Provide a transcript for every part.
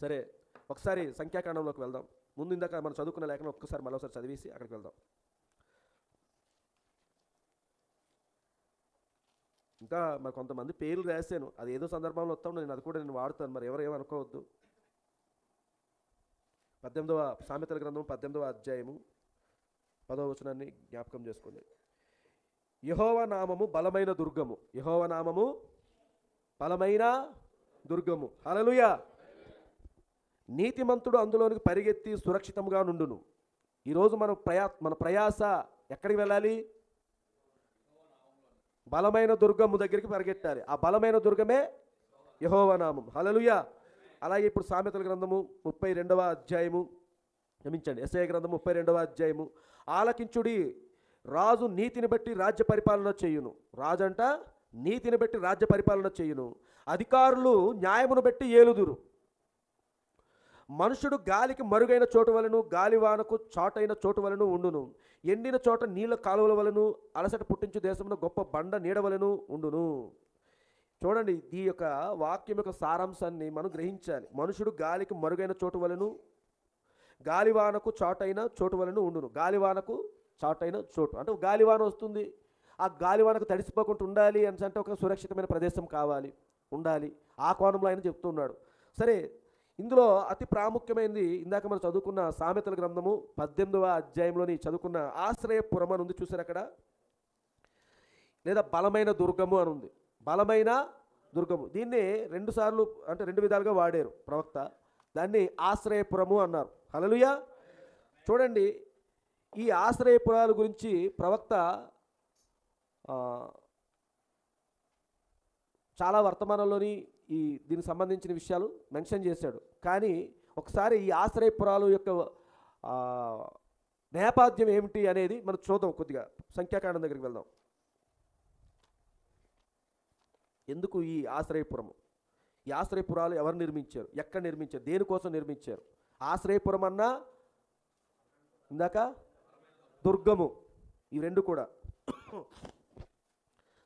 సరే, ఒకసారి సంఖ్యాకాండంలోకి వెళ్దాం. ముందు ఇందాక మనం చదువుకున్న లేఖనం ఒక్కసారి మరోసారి చదివేసి అక్కడికి వెళ్దాం. ఇంకా మరి కొంతమంది పేర్లు రాశాను, అది ఏదో సందర్భంలో వస్తాను, నేను అది కూడా నేను వాడుతాను, మరి ఎవరేమనుకోవద్దు. 18వ సామెతల గ్రంథం 18వ అధ్యాయము 10వ వచనాన్ని జ్ఞాపకం చేసుకోండి. యెహోవా నామము బలమైన దుర్గము, యెహోవా నామము బలమైన దుర్గము. హల్లెలూయా. నీతిమంతుడు అందులోనికి పరిగెత్తి సురక్షితంగా నుండును. ఈరోజు మన ప్రయాస ఎక్కడికి వెళ్ళాలి? బలమైన దుర్గము దగ్గరికి పరిగెత్తాలి. ఆ బలమైన దుర్గమే యెహోవా నామం. హల్లెలూయా. అలాగే ఇప్పుడు సామెతల గ్రంథము 32వ అధ్యాయము, క్షమించండి, యెషయా గ్రంథము 32వ అధ్యాయము. ఆలకించుడి, రాజు నీతిని బట్టి రాజ్య పరిపాలన చేయును. రాజు అంట నీతిని బట్టి రాజ్య పరిపాలన చేయును. అధికారులు న్యాయమును బట్టి ఏలుదురు. మనుషుడు గాలికి మరుగైన చోటు వలను, గాలివానకు చాటైన చోటు వలను ఉండును. ఎండిన చోట నీళ్ళ కాలువల వలను, అలసట పుట్టించు దేశమున గొప్ప బండ నీడ వలను ఉండును. చూడండి, ఈ యొక్క వాక్యం యొక్క సారాంశాన్ని మనం గ్రహించాలి. మనుషుడు గాలికి మరుగైన చోటు వలను, గాలివానకు చాటైన చోటు వలను ఉండును. గాలివానకు చాటైన చోటు అంటే గాలివాన వస్తుంది, ఆ గాలివానకు తడిసిపోకుండా ఉండాలి అని అంటే ఒక సురక్షితమైన ప్రదేశం కావాలి, ఉండాలి. ఆ కోణంలో ఆయన చెప్తున్నాడు. సరే, ఇందులో అతి ప్రాముఖ్యమైనది ఇందాక మనం చదువుకున్న సామెతల గ్రంథము 18వ అధ్యాయంలోని చదువుకున్న ఆశ్రయపురం అని ఉంది, చూసారు అక్కడ, లేదా బలమైన దుర్గము అని ఉంది. బలమైన దుర్గము, దీన్ని రెండు విధాలుగా వాడారు ప్రవక్త. దాన్ని ఆశ్రయపురము అన్నారు. హల్లెలూయా. చూడండి, ఈ ఆశ్రయపురాల గురించి ప్రవక్త చాలా వర్తమానంలోని దీనికి సంబంధించిన విషయాలు మెన్షన్ చేశాడు. కానీ ఒకసారి ఈ ఆశ్రయపురాలు యొక్క నేపథ్యం ఏమిటి అనేది మనం చూద్దాం. కొద్దిగా సంఖ్యాకాండం దగ్గరికి వెళ్దాం. ఎందుకు ఈ ఆశ్రయపురము? ఈ ఆశ్రయపురాలు ఎవరు నిర్మించారు, ఎక్కడ నిర్మించారు, దేనికోసం నిర్మించారు? ఆశ్రయపురం అన్నా ఇందాక దుర్గము, ఈ రెండు కూడా.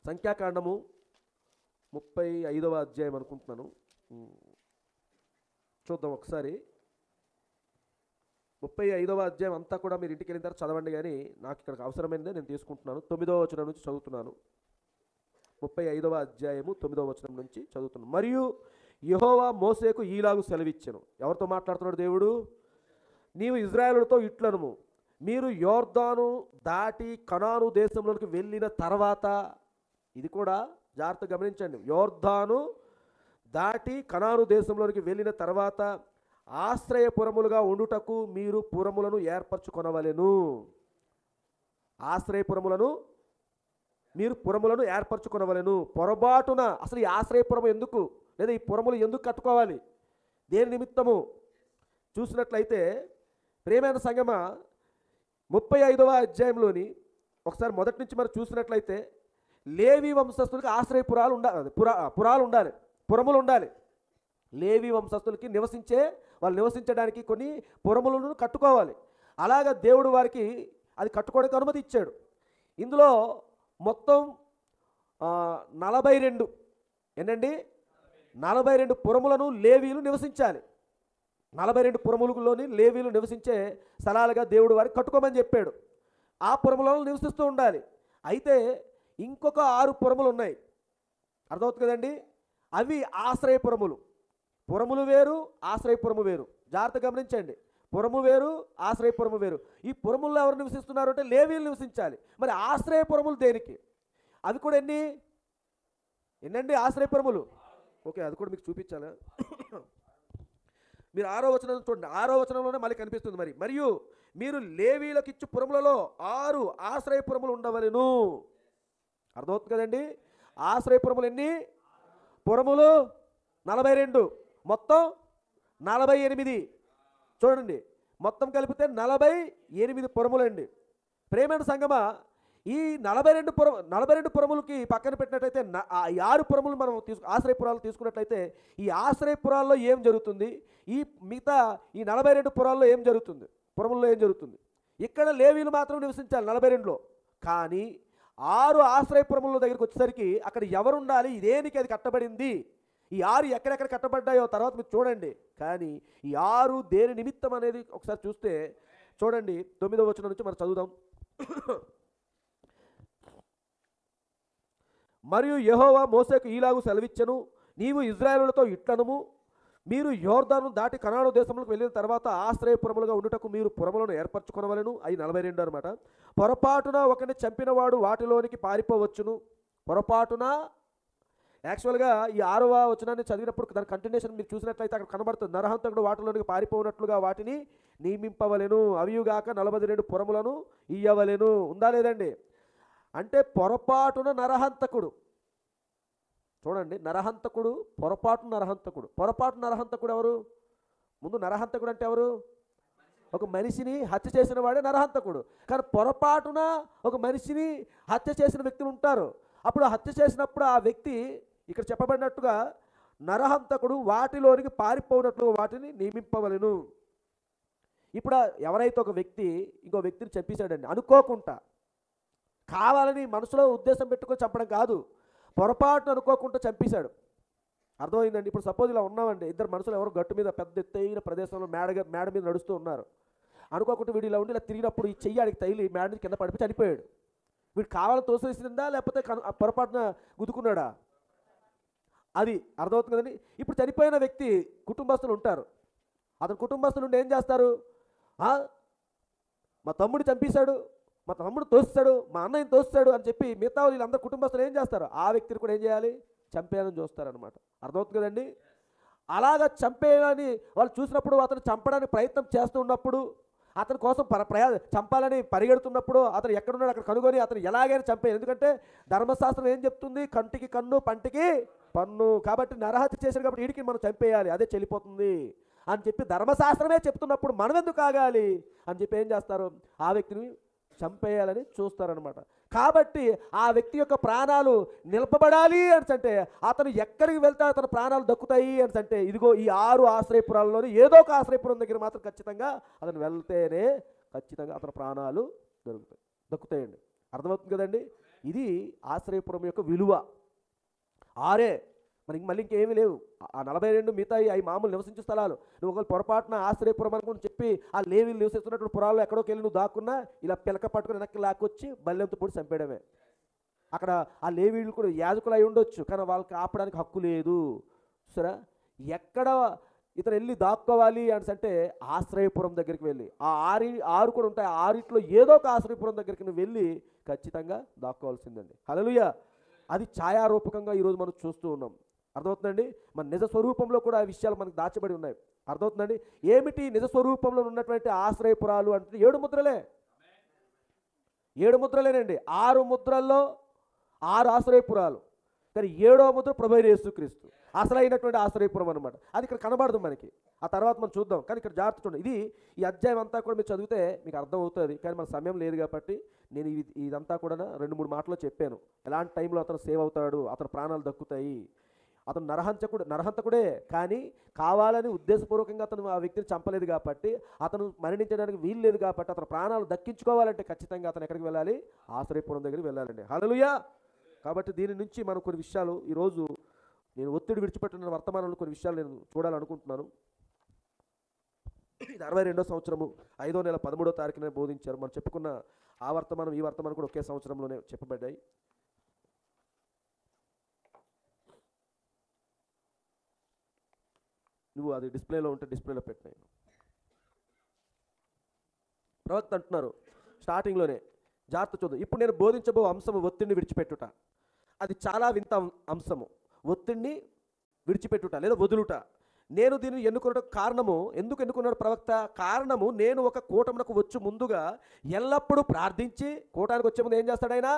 సంఖ్యాకాండము 35వ అధ్యాయం అనుకుంటున్నాను, చూద్దాం ఒకసారి. 35వ అధ్యాయం అంతా కూడా మీరు ఇంటికి వెళ్ళిన తర్వాత చదవండి, కానీ నాకు ఇక్కడికి అవసరమైనదే నేను తీసుకుంటున్నాను. 9వ వచనం నుంచి చదువుతున్నాను. 35వ అధ్యాయము 9వ వచనం నుంచి చదువుతున్నాను. మరియు యెహోవా మోసేకు ఈలాగు సెలవిచ్చెను. ఎవరితో మాట్లాడుతున్నాడు దేవుడు? నీవు ఇశ్రాయేలుతో ఇట్లనుము, మీరు యోర్దాను దాటి కనాను దేశంలోకి వెళ్ళిన తర్వాత, ఇది కూడా జాగ్రత్తగా గమనించండి, యోర్దాను దాటి కనాను దేశంలోనికి వెళ్ళిన తర్వాత ఆశ్రయపురములుగా ఉండుటకు మీరు పురములను ఏర్పరచుకొనవలెను. ఆశ్రయపురములను మీరు పురములను ఏర్పరచుకొనవలెను. పొరబాటున అసలు ఈ ఆశ్రయపురం ఎందుకు, లేదా ఈ పురములు ఎందుకు కట్టుకోవాలి, దేని నిమిత్తము చూసినట్లయితే, ప్రియమైన సంగమా, 35వ అధ్యాయంలోని ఒకసారి మొదటి నుంచి మనం చూసినట్లయితే, లేవి వంశస్థులకి ఆశ్రయపురాలు ఉండాలి, పురములు ఉండాలి. లేవి వంశస్థులకి వాళ్ళు నివసించడానికి కొన్ని పురములను కట్టుకోవాలి. అలాగా దేవుడు వారికి అది కట్టుకోవడానికి అనుమతి ఇచ్చాడు. ఇందులో మొత్తం 42 ఏంటండి 42 పురములను లేవీలు నివసించాలి. 42 పురములలోని లేవీలు నివసించే స్థలాలుగా దేవుడు వారికి కట్టుకోమని చెప్పాడు. ఆ పురములలో నివసిస్తూ ఉండాలి. అయితే ఇంకొక 6 పురములు ఉన్నాయి, అర్థమవుతుంది కదండి. అవి ఆశ్రయపురములు. పురములు వేరు, ఆశ్రయపురము వేరు. జాగ్రత్తగా గమనించండి, పురము వేరు, ఆశ్రయపురము వేరు. ఈ పురముల్లో ఎవరు నివసిస్తున్నారు అంటే లేవీలు నివసించాలి. మరి ఆశ్రయపురములు దేనికి? అవి కూడా ఎన్నండి ఆశ్రయపురములు? ఓకే, అది కూడా మీకు చూపించాలా? మీరు 6వ వచనం చూడండి. 6వ వచనంలోనే మళ్ళీ కనిపిస్తుంది. మరియు మీరు లేవీలకు ఇచ్చు పురములలో 6 ఆశ్రయపురములు ఉండవలెను. అర్థమవుతుంది కదండి. ఆశ్రయపురములు ఎన్ని? పురములు 42, మొత్తం 48. చూడండి, మొత్తం కలిపితే 48 పురములండి. ప్రేమైన సంగమా, ఈ 42 పురములకి పక్కన పెట్టినట్లయితే ఈ 6 పురములు మనం ఆశ్రయపురాలు తీసుకున్నట్లయితే, ఈ ఆశ్రయపురాల్లో ఏం జరుగుతుంది, ఈ మిగతా ఈ 42 పురాల్లో ఏం జరుగుతుంది, పురముల్లో ఏం జరుగుతుంది? ఇక్కడ లేవీలు మాత్రం నివసించాలి 42లో. కానీ 6 ఆశ్రయపురముల దగ్గరికి వచ్చేసరికి అక్కడ ఎవరు ఉండాలి, దేనికి అది కట్టబడింది, ఈ 6 ఎక్కడెక్కడ కట్టబడ్డాయో తర్వాత మీరు చూడండి. కానీ ఈ 6 దేని నిమిత్తం అనేది ఒకసారి చూస్తే చూడండి, 9వ వచనం నుంచి మనం చదువుదాం. మరియు యెహోవా మోసేకు ఈలాగు సెలవిచ్చెను, నీవు ఇశ్రాయేలులతో ఇట్లనుము, మీరు యోర్దాను దాటి కనాను దేశంలోకి వెళ్ళిన తర్వాత ఆశ్రయపురములుగా ఉండుటకు మీరు పురములను ఏర్పరచుకొనవలెను. అవి 42 అనమాట. పొరపాటున ఒకరిని చంపినవాడు వాటిలోనికి పారిపోవచ్చును. పొరపాటున యాక్చువల్గా ఈ 6వ వచనాన్ని చదివినప్పుడు దాని కంటిన్యూషన్ మీరు చూసినట్లయితే అక్కడ కనబడుతుంది, నరహంతకుడు వాటిలోనికి పారిపోనట్లుగా వాటిని నియమింపవలెను, అవియుగాక 42 పురములను ఇయ్యవలెను. ఉందా లేదండి? అంటే పొరపాటున నరహంతకుడు, చూడండి, నరహంతకుడు పొరపాటు నరహంతకుడు ఎవరు? ముందు నరహంతకుడు అంటే ఎవరు? ఒక మనిషిని హత్య చేసిన వాడే నరహంతకుడు. కానీ పొరపాటున ఒక మనిషిని హత్య చేసిన వ్యక్తులు ఉంటారు. అప్పుడు హత్య చేసినప్పుడు ఆ వ్యక్తి ఇక్కడ చెప్పబడినట్టుగా నరహంతకుడు వాటిలోనికి పారిపోయినట్లుగా వాటిని నియమింపవలెను. ఇప్పుడు ఎవరైతే ఒక వ్యక్తి ఇంకో వ్యక్తిని చంపేశాడండి, అనుకోకుండా, కావాలని మనసులో ఉద్దేశం పెట్టుకొని చంపడం కాదు, పొరపాటును అనుకోకుండా చంపేశాడు. అర్థమైందండి? ఇప్పుడు సపోజ్ ఇలా ఉన్నామండి, ఇద్దరు మనుషులు ఎవరు గట్టు మీద పెద్ద ఎత్తైన ప్రదేశంలో మేడ మీద నడుస్తూ ఉన్నారు. అనుకోకుండా వీడు ఇలా ఉండి ఇలా తిరిగినప్పుడు ఈ చెయ్యి ఆడికి తగిలి మేడ నుంచి కింద పడిపోయి చనిపోయాడు. వీడు కావాలని తోసేసిందా లేకపోతే పొరపాటున గుద్దుకున్నాడా? అది అర్థమవుతుంది కదండి. ఇప్పుడు చనిపోయిన వ్యక్తి కుటుంబస్తులు ఉంటారు. అతని కుటుంబస్తులు ఉండి ఏం చేస్తారు? మా తమ్ముడు చంపేశాడు, మా తమ్ముడు తోస్తాడు, మా అన్నయ్యని తోస్తాడు అని చెప్పి మిగతా వీళ్ళందరూ కుటుంబస్తులు ఏం చేస్తారు? ఆ వ్యక్తిని కూడా ఏం చేయాలి? చంపేయాలని చూస్తారనమాట. అర్థమవుతుంది కదండి. అలాగా చంపేయాలని వాళ్ళు చూసినప్పుడు, అతను చంపడానికి ప్రయత్నం చేస్తున్నప్పుడు, అతని కోసం చంపాలని పరిగెడుతున్నప్పుడు అతను ఎక్కడున్నాడు అక్కడ కనుగొని అతను ఎలాగైనా చంపేయాలి. ఎందుకంటే ధర్మశాస్త్రం ఏం చెప్తుంది? కంటికి కన్ను, పంటికి పన్ను. కాబట్టి నరహత్య చేశారు కాబట్టి వీడికి మనం చంపేయాలి, అదే చెల్లిపోతుంది అని చెప్పి ధర్మశాస్త్రమే చెప్తున్నప్పుడు మనం ఎందుకు ఆగాలి అని చెప్పి ఏం చేస్తారు? ఆ వ్యక్తిని చంపేయాలని చూస్తారనమాట. కాబట్టి ఆ వ్యక్తి యొక్క ప్రాణాలు నిలపబడాలి అంటే అతను ఎక్కడికి వెళ్తే అతని ప్రాణాలు దక్కుతాయి అంటే ఇదిగో ఈ 6 ఆశ్రయపురాల్లోని ఏదో ఒక ఆశ్రయపురం దగ్గర మాత్రం ఖచ్చితంగా అతను వెళ్తేనే ఖచ్చితంగా అతని ప్రాణాలు దక్కుతాయండి. అర్థమవుతుంది కదండి. ఇది ఆశ్రయపురం యొక్క విలువ. 6 మనకి మళ్ళీ ఇంకేమీ లేవు. ఆ 42 మిగతా అవి మామూలు నివసించే స్థలాలు. నువ్వు ఒకవేళ పొరపాటున ఆశ్రయపురం అనుకుని చెప్పి ఆ లేవీలు నివసిస్తున్నటువంటి పురాల్లో ఎక్కడోకి వెళ్ళి నువ్వు దాక్కున్నా ఇలా పిలక పట్టుకుని వెనక్కి లాక్కొచ్చి బల్లెంతో పొడి చంపేయడమే. అక్కడ ఆ లేవీలు కూడా యాజకులు అయి ఉండొచ్చు, కానీ వాళ్ళకి ఆపడానికి హక్కు లేదు. సరే, ఎక్కడ ఇతను వెళ్ళి దాక్కోవాలి అంటే ఆశ్రయపురం దగ్గరికి వెళ్ళి ఆ 6 కూడా ఉంటాయి. 6 ఏదో ఒక ఆశ్రయపురం దగ్గరికి నువ్వు వెళ్ళి ఖచ్చితంగా దాక్కోవాల్సిందండి. హల్లెలూయా. అది ఛాయారూపకంగా ఈరోజు మనం చూస్తూ ఉన్నాం. అర్థమవుతుందండి. మన నిజ స్వరూపంలో కూడా ఆ విషయాలు మనకు దాచబడి ఉన్నాయి. అర్థమవుతుందండి. ఏమిటి నిజ స్వరూపంలో ఉన్నటువంటి ఆశ్రయపురాలు అంటే 7 ముద్రలే. 7 ముద్రలేనండి. 6 ముద్రల్లో 6 ఆశ్రయపురాలు. కానీ 7వ ముద్ర ప్రభువైన యేసుక్రీస్తు అసలైనటువంటి ఆశ్రయపురం అనమాట. అది ఇక్కడ కనబడదు మనకి, ఆ తర్వాత మనం చూద్దాం. కానీ ఇక్కడ జాగ్రత్త చూడండి. ఇది ఈ అధ్యాయం అంతా కూడా మీరు చదివితే మీకు అర్థమవుతుంది. కానీ మన సమయం లేదు కాబట్టి నేను ఇదంతా కూడా 2-3 మాటల్లో చెప్పాను. ఎలాంటి టైంలో అతను సేవ్ అవుతాడు, అతని ప్రాణాలు దక్కుతాయి. అతను నరహంతకుడే, కానీ కావాలని ఉద్దేశపూర్వకంగా అతను ఆ వ్యక్తిని చంపలేదు కాబట్టి, అతను మరణించడానికి వీలు లేదు కాబట్టి, అతను ప్రాణాలు దక్కించుకోవాలంటే ఖచ్చితంగా అతను ఎక్కడికి వెళ్ళాలి? ఆశ్రయపురం దగ్గరికి వెళ్ళాలండి. హల్లెలూయా. కాబట్టి దీని నుంచి మనం కొన్ని విషయాలు ఈరోజు నేను ఒత్తిడి విడిచిపెట్టిన వర్తమానంలో కొన్ని విషయాలు నేను చూడాలనుకుంటున్నాను. ఇది 62వ సంవత్సరము 5వ నెల 13వ తారీఖున బోధించారు. మనం చెప్పుకున్న ఆ వర్తమానం ఈ వర్తమానం కూడా ఒకే సంవత్సరంలోనే చెప్పబడ్డాయి. నువ్వు అది డిస్ప్లేలో ఉంటే డిస్ప్లేలో పెట్టినాయి. ప్రవక్త అంటున్నారు స్టార్టింగ్లోనే, జాగ్రత్త చూద్దాం. ఇప్పుడు నేను బోధించబో అంశము ఒత్తిడిని విడిచిపెట్టుట. అది చాలా వింత అంశము. ఒత్తిడిని విడిచిపెట్టుట లేదా వదులుట. నేను దీన్ని ఎన్నుకున్నట్టు కారణము, ఎందుకు ఎన్నుకున్నాడు ప్రవక్త? కారణము, నేను ఒక కూటమునకు వచ్చి ముందుగా ఎల్లప్పుడూ ప్రార్థించి, కూటానికి వచ్చే ముందు ఏం చేస్తాడైనా?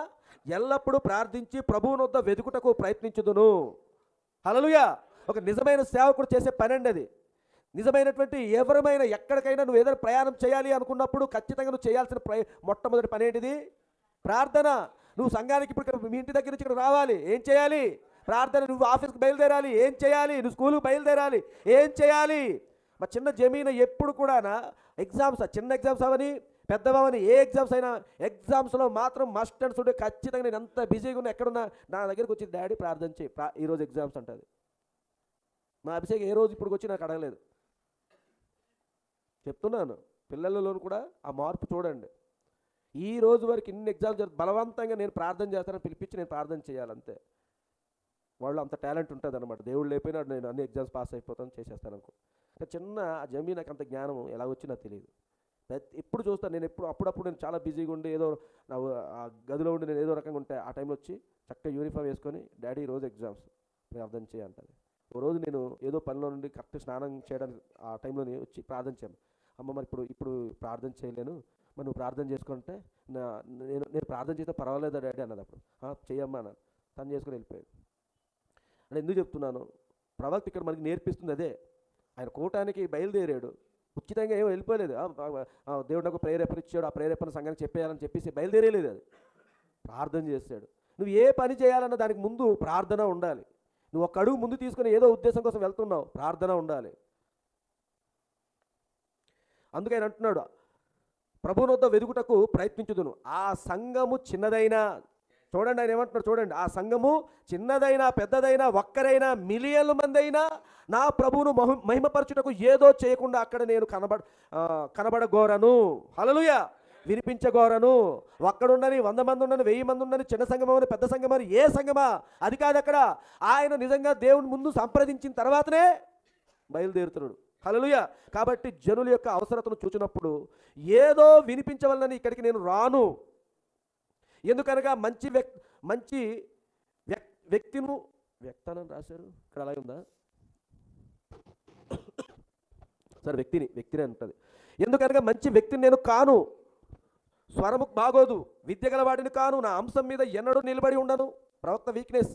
ఎల్లప్పుడూ ప్రార్థించి ప్రభువునొద్ద వెతుకుటకు ప్రయత్నించుదును. హల్లెలూయా. ఒక నిజమైన సేవకుడు చేసే పని అండి అది. నిజమైనటువంటి ఎవరైనా ఎక్కడికైనా నువ్వు ఏదైనా ప్రయాణం చేయాలి అనుకున్నప్పుడు ఖచ్చితంగా నువ్వు చేయాల్సిన మొట్టమొదటి పని ఏంటిది? ప్రార్థన. నువ్వు సంఘానికి ఇప్పుడు మీ ఇంటి దగ్గర నుంచి ఇక్కడ రావాలి, ఏం చేయాలి? ప్రార్థన. నువ్వు ఆఫీస్కి బయలుదేరాలి, ఏం చేయాలి? నువ్వు స్కూల్కి బయలుదేరాలి, ఏం చేయాలి? మా చిన్న జమీన ఎప్పుడు కూడా ఎగ్జామ్స్, చిన్న ఎగ్జామ్స్ అవని పెద్దవని, ఏ ఎగ్జామ్స్ అయినా ఎగ్జామ్స్లో మాత్రం మస్ట్ అండ్ షుడ్ ఖచ్చితంగా నేను ఎంత బిజీగా ఉన్నా ఎక్కడున్నా నా దగ్గరికి వచ్చి డాడీ ప్రార్థన చేయి, ఈరోజు ఎగ్జామ్స్ అంటుంది. మా అభిషేక్ ఏ రోజు ఇప్పుడు వచ్చి నాకు అడగలేదు. చెప్తున్నాను, పిల్లలలోనూ కూడా ఆ మార్పు చూడండి. ఈ రోజు వరకు ఇన్ని ఎగ్జామ్స్ బలవంతంగా నేను ప్రార్థన చేస్తానని పిలిపించి నేను ప్రార్థన చేయాలంతే. వాళ్ళు అంత టాలెంట్ ఉంటుంది అనమాట. దేవుడు లేకపోయినా నేను అన్ని ఎగ్జామ్స్ పాస్ అయిపోతాను, చేసేస్తాను అనుకో. చిన్న జమీ నాకు అంత జ్ఞానం ఎలా వచ్చినా తెలియదు. ఎప్పుడు చూస్తాను నేను, అప్పుడప్పుడు నేను చాలా బిజీగా ఉండి ఏదో ఆ గదిలో ఉండి నేను ఏదో రకంగా ఉంటే ఆ టైంలో వచ్చి చక్కగా యూనిఫామ్ వేసుకొని డాడీ ఈరోజు ఎగ్జామ్స్ ప్రార్థన చేయంటుంది. ఓ రోజు నేను ఏదో పనిలో నుండి కరెక్ట్ స్నానం చేయడానికి ఆ టైంలో వచ్చి ప్రార్థన చేయను. అమ్మ మరి ఇప్పుడు ప్రార్థన చేయలేను, మరి నువ్వు ప్రార్థన చేసుకుంటే నేను ప్రార్థన చేస్తే పర్వాలేదా డాడీ అన్నది. అప్పుడు చెయ్యమ్మా అన్న, తను చేసుకుని వెళ్ళిపోయాడు. అంటే ఎందుకు చెప్తున్నాను, ప్రవక్త ఇక్కడ మనకి నేర్పిస్తుంది అదే. ఆయన కూటానికి బయలుదేరాడు, ఉచితంగా ఏమో వెళ్ళిపోలేదు. దేవుడు నాకు ప్రేరేపణ ఇచ్చాడు, ఆ ప్రేరేపణ సంఘానికి చెప్పేయాలని చెప్పేసి బయలుదేరేలేదు. అది ప్రార్థన చేశాడు. నువ్వు ఏ పని చేయాలన్న దానికి ముందు ప్రార్థన ఉండాలి. నువ్వు ఒక అడుగు ముందు తీసుకుని ఏదో ఉద్దేశం కోసం వెళ్తున్నావు, ప్రార్థన ఉండాలి. అందుకే ఆయన అంటున్నాడు, ప్రభువునొద్ద వెదుగుటకు ప్రయత్నించుదును, ఆ సంఘము చిన్నదైనా. చూడండి ఆయన ఏమంటున్నాడు చూడండి, ఆ సంఘము చిన్నదైనా పెద్దదైనా ఒక్కరైనా మిలియన్ల మంది అయినా నా ప్రభువును మహిమపరచుటకు ఏదో చేయకుండా అక్కడ నేను కనబడగోరను. హల్లెలూయా. వినిపించగోరను. ఒక్కడుండని 100 మంది ఉండని 1000 మంది ఉండని చిన్న సంఘమని పెద్ద సంఘమని ఏ సంఘమా అది కాదు. అక్కడ ఆయన నిజంగా దేవుని ముందు సంప్రదించిన తర్వాతనే బయలుదేరుతున్నాడు. హల్లెలూయా. కాబట్టి జనుల యొక్క అవసరతను చూచినప్పుడు ఏదో వినిపించవలనని ఇక్కడికి నేను రాను. ఎందుకనగా మంచి వ్యక్తిను వ్యక్తానని రాశారు ఇక్కడ, అలాగే ఉందా సరే, వ్యక్తిని అంటుంది. ఎందుకనగా మంచి వ్యక్తిని నేను కాను, స్వరము బాగోదు, విద్య గలవాడిని కాను, నా అంశం మీద ఎన్నడూ నిలబడి ఉండను. ప్రవక్త వీక్నెస్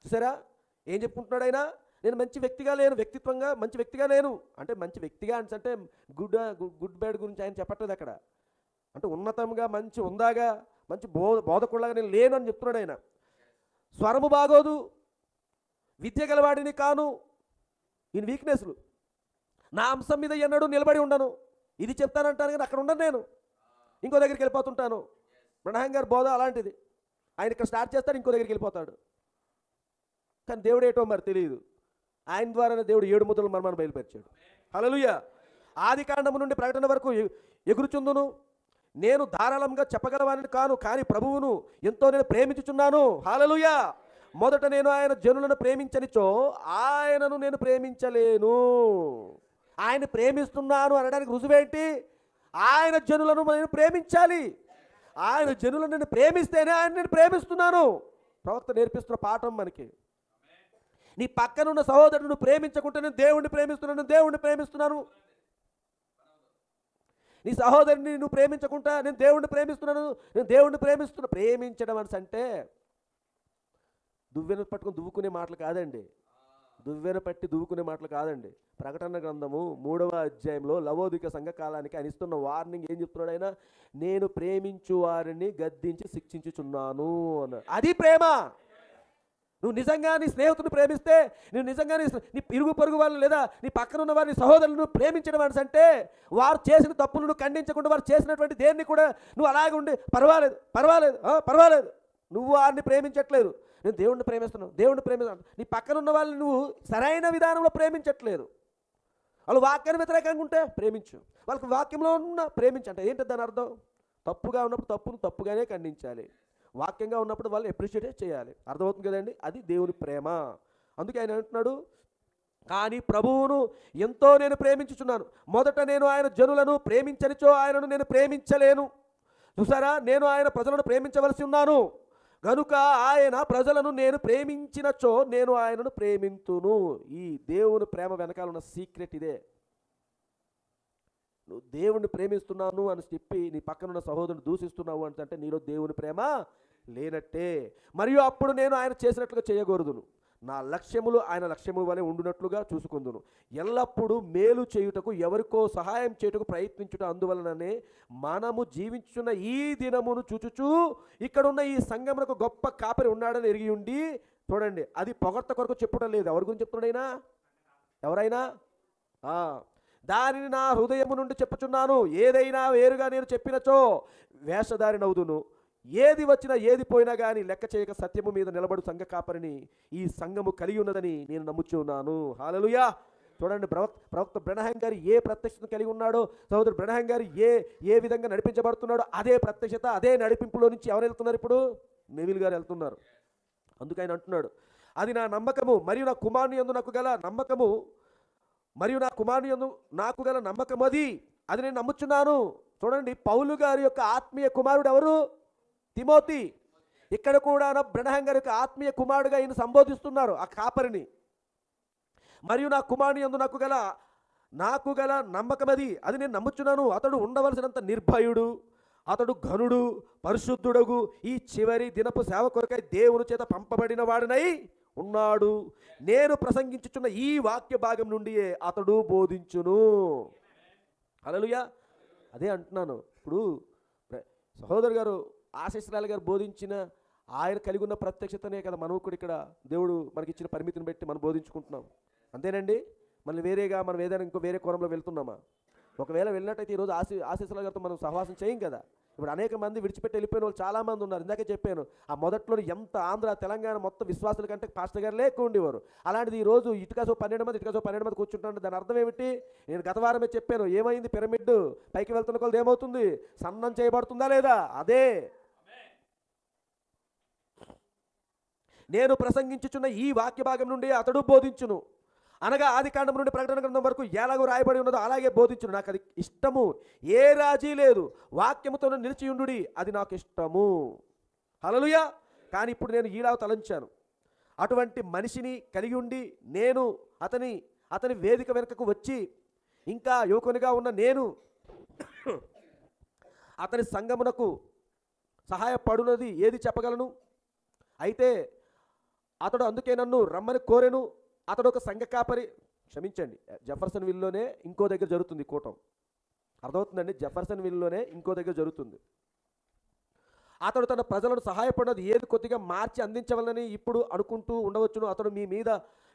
చూసారా ఏం చెప్పుకుంటున్నాడు ఆయన, నేను మంచి వ్యక్తిగా లేను, వ్యక్తిత్వంగా మంచి వ్యక్తిగా లేను. అంటే మంచి వ్యక్తిగా అంటే గుడ్ బ్యాడ్ గురించి ఆయన చెప్పట్లేదు అక్కడ. అంటే ఉన్నతంగా మంచి ఉందాగా మంచి బోధకుళ్ళగా నేను లేను అని చెప్తున్నాడు ఆయన. స్వరము బాగోదు, విద్య గలవాడిని కాను, ఈయన వీక్నెస్లు. నా అంశం మీద ఎన్నడూ నిలబడి ఉండను, ఇది చెప్తానంటాను కానీ అక్కడ ఉండను, నేను ఇంకో దగ్గరికి వెళ్ళిపోతుంటాను. బ్రహ్మాం గారి బోధ అలాంటిది. ఆయన ఇక్కడ స్టార్ట్ చేస్తాడు, ఇంకో దగ్గరికి వెళ్ళిపోతాడు. కానీ దేవుడు ఏటో మరి తెలియదు. ఆయన ద్వారానే దేవుడు 7 ముద్రలు మర్మాన్ని బయలుపరిచాడు. హల్లెలూయా. ఆది కాండము నుండి ప్రకటన వరకు ఎగురుచుందును, నేను ధారాళంగా చెప్పగలవాని కాను, కానీ ప్రభువును ఎంతో నేను ప్రేమించుచున్నాను. హల్లెలూయా. మొదట నేను ఆయన జనులను ప్రేమించనిచో ఆయనను నేను ప్రేమించలేను. ఆయన ప్రేమిస్తున్నాను అనడానికి రుజువేంటి? ఆయన జనులను నేను ప్రేమించాలి. ఆయన జనులను నేను ప్రేమిస్తేనే ఆయన నేను ప్రేమిస్తున్నాను. ప్రవక్త నేర్పిస్తున్న పాఠం మనకి. నీ పక్కనున్న సహోదరుడు ప్రేమించకుంటే నేను దేవుణ్ణి ప్రేమిస్తున్నాను. నీ సహోదరుని నువ్వు ప్రేమించకుండా నేను దేవుణ్ణి ప్రేమిస్తున్నాను. ప్రేమించడం అంటే దువ్వెన పట్టుకుని దువ్వుకునే మాటలు కాదండి. ప్రకటన గ్రంథము 3వ అధ్యాయంలో లవోదిక సంఘ కాలానికి ఆయన ఇస్తున్న వార్నింగ్ ఏం చెప్తున్నాడు ఆయన? నేను ప్రేమించు వారిని గద్దించి శిక్షించుచున్నాను అన్నాడు. అది ప్రేమ. నువ్వు నిజంగా నీ స్నేహితుని ప్రేమిస్తే, నువ్వు నిజంగా నీ ఇరుగు పొరుగు వాళ్ళు లేదా నీ పక్కన ఉన్న వారిని సహోదరులను ప్రేమించడం అంటే వారు చేసిన తప్పులను ఖండించకుండా వారు చేసినటువంటి దేన్ని కూడా నువ్వు అలాగే ఉండి పర్వాలేదు నువ్వు వారిని ప్రేమించట్లేదు. నేను దేవుణ్ణి ప్రేమిస్తాను. నీ పక్కన ఉన్న వాళ్ళని నువ్వు సరైన విధానంలో ప్రేమించట్లేదు. వాళ్ళు వాక్యాన్ని వ్యతిరేకంగా ఉంటే ప్రేమించు, వాళ్ళకి వాక్యంలో ఉన్న ప్రేమించంటే ఏంటి దాని అర్థం? తప్పుగా ఉన్నప్పుడు తప్పును తప్పుగానే ఖండించాలి, వాక్యంగా ఉన్నప్పుడు వాళ్ళు అప్రిషియేట్ చేయాలి. అర్థమవుతుంది కదండి? అది దేవుని ప్రేమ. అందుకే ఆయన అంటున్నాడు, కానీ ప్రభువును ఎంతో నేను ప్రేమించుచున్నాను. మొదట నేను ఆయన జనులను ప్రేమించనిచో ఆయనను నేను ప్రేమించలేను. చూసారా, నేను ఆయన ప్రజలను ప్రేమించవలసి ఉన్నాను గనుక ఆయన ప్రజలను నేను ప్రేమించినచో నేను ఆయనను ప్రేమింతును. ఈ దేవుని ప్రేమ వెనకాల ఉన్న సీక్రెట్ ఇదే. నువ్వు దేవుణ్ణి ప్రేమిస్తున్నాను అని చెప్పి నీ పక్కనున్న సహోదరుని దూషిస్తున్నావు అంటే నీలో దేవుని ప్రేమ లేనట్టే. మరియు అప్పుడు నేను ఆయన చేసినట్లుగా చేయకూడదును, నా లక్ష్యములు ఆయన లక్ష్యముల వలె ఉండునట్లుగా చూసుకుందును. ఎల్లప్పుడూ మేలు చేయుటకు ఎవరికో సహాయం చేయుటకు ప్రయత్నించుట అందువలననే మనము జీవించున్న ఈ దినమును చూచుచూ ఇక్కడున్న ఈ సంఘమునకు గొప్ప కాపరి ఉన్నాడని ఎరిగి ఉండి, చూడండి, అది పొగడ్త కొరకు చెప్పుటం లేదు. ఎవరి గురించి చెప్తున్నాడైనా? ఎవరైనా దానిని నా హృదయము నుండి చెప్పుచున్నాను. ఏదైనా వేరుగా నేను చెప్పినచో వేషధారినవుదును, ఏది వచ్చినా ఏది పోయినా కానీ లెక్క చేయక సత్యము మీద నిలబడు సంఘ కాపరిని ఈ సంఘము కలిగి ఉన్నదని నేను నమ్ముచున్నాను. హల్లెలూయా. చూడండి, ప్రవక్త బ్రనహాం గారు ఏ ప్రత్యక్షతను కలిగి ఉన్నాడో, సహోదరు బ్రనహాం గారు ఏ విధంగా నడిపించబడుతున్నాడో అదే ప్రత్యక్షత, అదే నడిపింపులో నుంచి ఎవరు వెళ్తున్నారు? ఇప్పుడు నెవిల్ గారు వెళ్తున్నారు. అందుకు ఆయన అంటున్నాడు, అది నా నమ్మకము మరియు నా కుమారుని యందు నాకు గల నమ్మకము, మరియు నా కుమారుని యందు నాకు గల నమ్మకం అది నేను నమ్ముచున్నాను. చూడండి, పౌలు గారి యొక్క ఆత్మీయ కుమారుడు ఎవరు? తిమోతి. ఇక్కడ కూడా బ్రనహాం గారి యొక్క ఆత్మీయ కుమారుడుగా ఈయన సంబోధిస్తున్నారు ఆ కాపరిని. మరియు నా కుమారుని యందు నాకు గల నమ్మకం అది నేను నమ్ముచున్నాను. అతడు ఉండవలసినంత నిర్భయుడు, అతడు ఘనుడు, పరిశుద్ధుడగు ఈ చివరి దినపు సేవ కొరకై దేవుని చేత పంపబడిన వాడినై ఉన్నాడు. నేను ప్రసంగించుచున్న ఈ వాక్య భాగం నుండియే అతడు బోధించును. హల్లెలూయా. అదే అంటున్నాను. ఇప్పుడు సహోదరు గారు ఆశీస్సురాలు గారు బోధించిన ఆయన కలిగి ఉన్న ప్రత్యక్షతనే కదా మనం కూడా ఇక్కడ దేవుడు మనకి ఇచ్చిన పరిమితిని బట్టి మనం బోధించుకుంటున్నాం. అంతేనండి. మనం ఏదైనా ఇంకో వేరే కోణంలో వెళ్తున్నామా? ఒకవేళ వెళ్ళినట్టయితే ఈరోజు ఆశీస్సురాలు గారితో మనం సహవాసం చేయం కదా. ఇప్పుడు అనేక మంది విడిచిపెట్టి వెళ్ళిపోయిన వాళ్ళు చాలామంది ఉన్నారు. ఇందాకే చెప్పాను, ఆ మొదట్లో ఎంత ఆంధ్ర తెలంగాణ మొత్తం విశ్వాసుల కంటే పాస్టర్ గారులే ఎక్కువ ఉండేవారు. అలాంటిది ఈరోజు ఇటుకసో 12 మంది కూర్చుంటారు. దాని అర్థం ఏమిటి? నేను గత వారమే చెప్పాను, ఏమైంది? పిరమిడ్ పైకి వెళ్తున్న కొలది ఏమవుతుంది? సన్నం చేయబడుతుందా లేదా? అదే నేను ప్రసంగించుచున్న ఈ వాక్య భాగం నుండి అతడు బోధించును, అనగా ఆది కాండం నుండి ప్రకటన గ్రంథం వరకు ఎలాగో రాయబడి ఉన్నదో అలాగే బోధించును. నాకు అది ఇష్టము, ఏ రాజీ లేదు, వాక్యముతో నిలిచియుండుడి, అది నాకు ఇష్టము. హల్లెలూయా. కానీ ఇప్పుడు నేను ఈలా తలంచాను, అటువంటి మనిషిని కలిగి ఉండి నేను అతని వేదిక వెనుకకు వచ్చి ఇంకా యువకునిగా ఉన్న నేను అతని సంఘమునకు సహాయపడునది ఏది చెప్పగలను? అయితే అతడు అందుకే నన్ను రమ్మని కోరెను. అతడు ఒక సంఘ కాపరి, క్షమించండి, జెఫర్సన్ విల్లోనే ఇంకో దగ్గర జరుగుతుంది కూటం. అర్థమవుతుందండి? జెఫర్సన్ విల్లోనే ఇంకో దగ్గర జరుగుతుంది. అతడు తన ప్రజలను సహాయపడినది ఏది కొద్దిగా మార్చి అందించవాలని ఇప్పుడు అనుకుంటూ ఉండవచ్చును. అతడు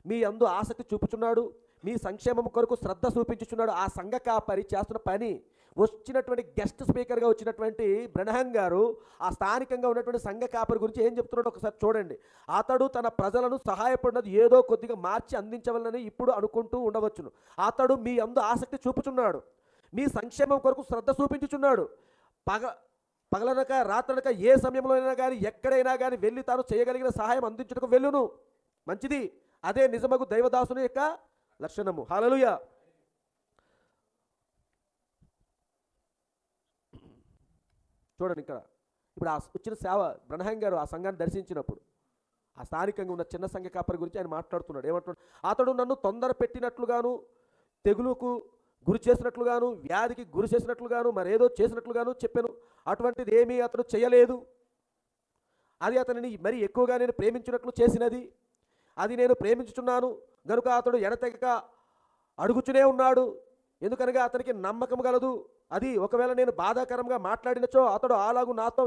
మీ అందు ఆసక్తి చూపుచున్నాడు, మీ సంక్షేమం కొరకు శ్రద్ధ చూపించుచున్నాడు. ఆ సంఘ కాపరి చేస్తున్న పని, వచ్చినటువంటి గెస్ట్ స్పీకర్గా వచ్చినటువంటి బ్రనహాం గారు ఆ స్థానికంగా ఉన్నటువంటి సంఘ కాపరి గురించి ఏం చెప్తున్నాడో ఒకసారి చూడండి. అతడు తన ప్రజలను సహాయపడినది ఏదో కొద్దిగా మార్చి అందించవాలని ఇప్పుడు అనుకుంటూ ఉండవచ్చును. అతడు మీ అందు ఆసక్తి చూపుచున్నాడు, మీ సంక్షేమం కొరకు శ్రద్ధ చూపించుచున్నాడు. పగలనక రాత్రనక ఏ సమయంలో అయినా కానీ ఎక్కడైనా కానీ వెళ్ళి తాను చేయగలిగిన సహాయం అందించడానికి వెళ్ళును. మంచిది, అదే నిజమగు దైవదాసుని యొక్క లక్షణము. హల్లెలూయా. చూడండి, ఇప్పుడు ఆ వచ్చిన సేవ బ్రనహాం గారు ఆ సంఘాన్ని దర్శించినప్పుడు ఆ స్థానికంగా ఉన్న చిన్న సంఘ కాపరి గురించి ఆయన మాట్లాడుతున్నాడు. ఏమంటున్నాడు? అతడు నన్ను తొందర పెట్టినట్లుగాను, తెగులుకు గురి చేసినట్లుగాను, వ్యాధికి గురి చేసినట్లుగాను, మరేదో చేసినట్లుగాను చెప్పాను. అటువంటిది ఏమీ అతడు చేయలేదు. అది అతనిని మరి ఎక్కువగా నేను ప్రేమించినట్లు చేసినది. అది నేను ప్రేమించుచున్నాను గనుక అతడు ఎడతెగక అడుగుచునే ఉన్నాడు. ఎందుకనగా అతనికి నమ్మకం గలదు. అది ఒకవేళ నేను బాధాకరంగా మాట్లాడినచో అతడు అలాగూ నాతో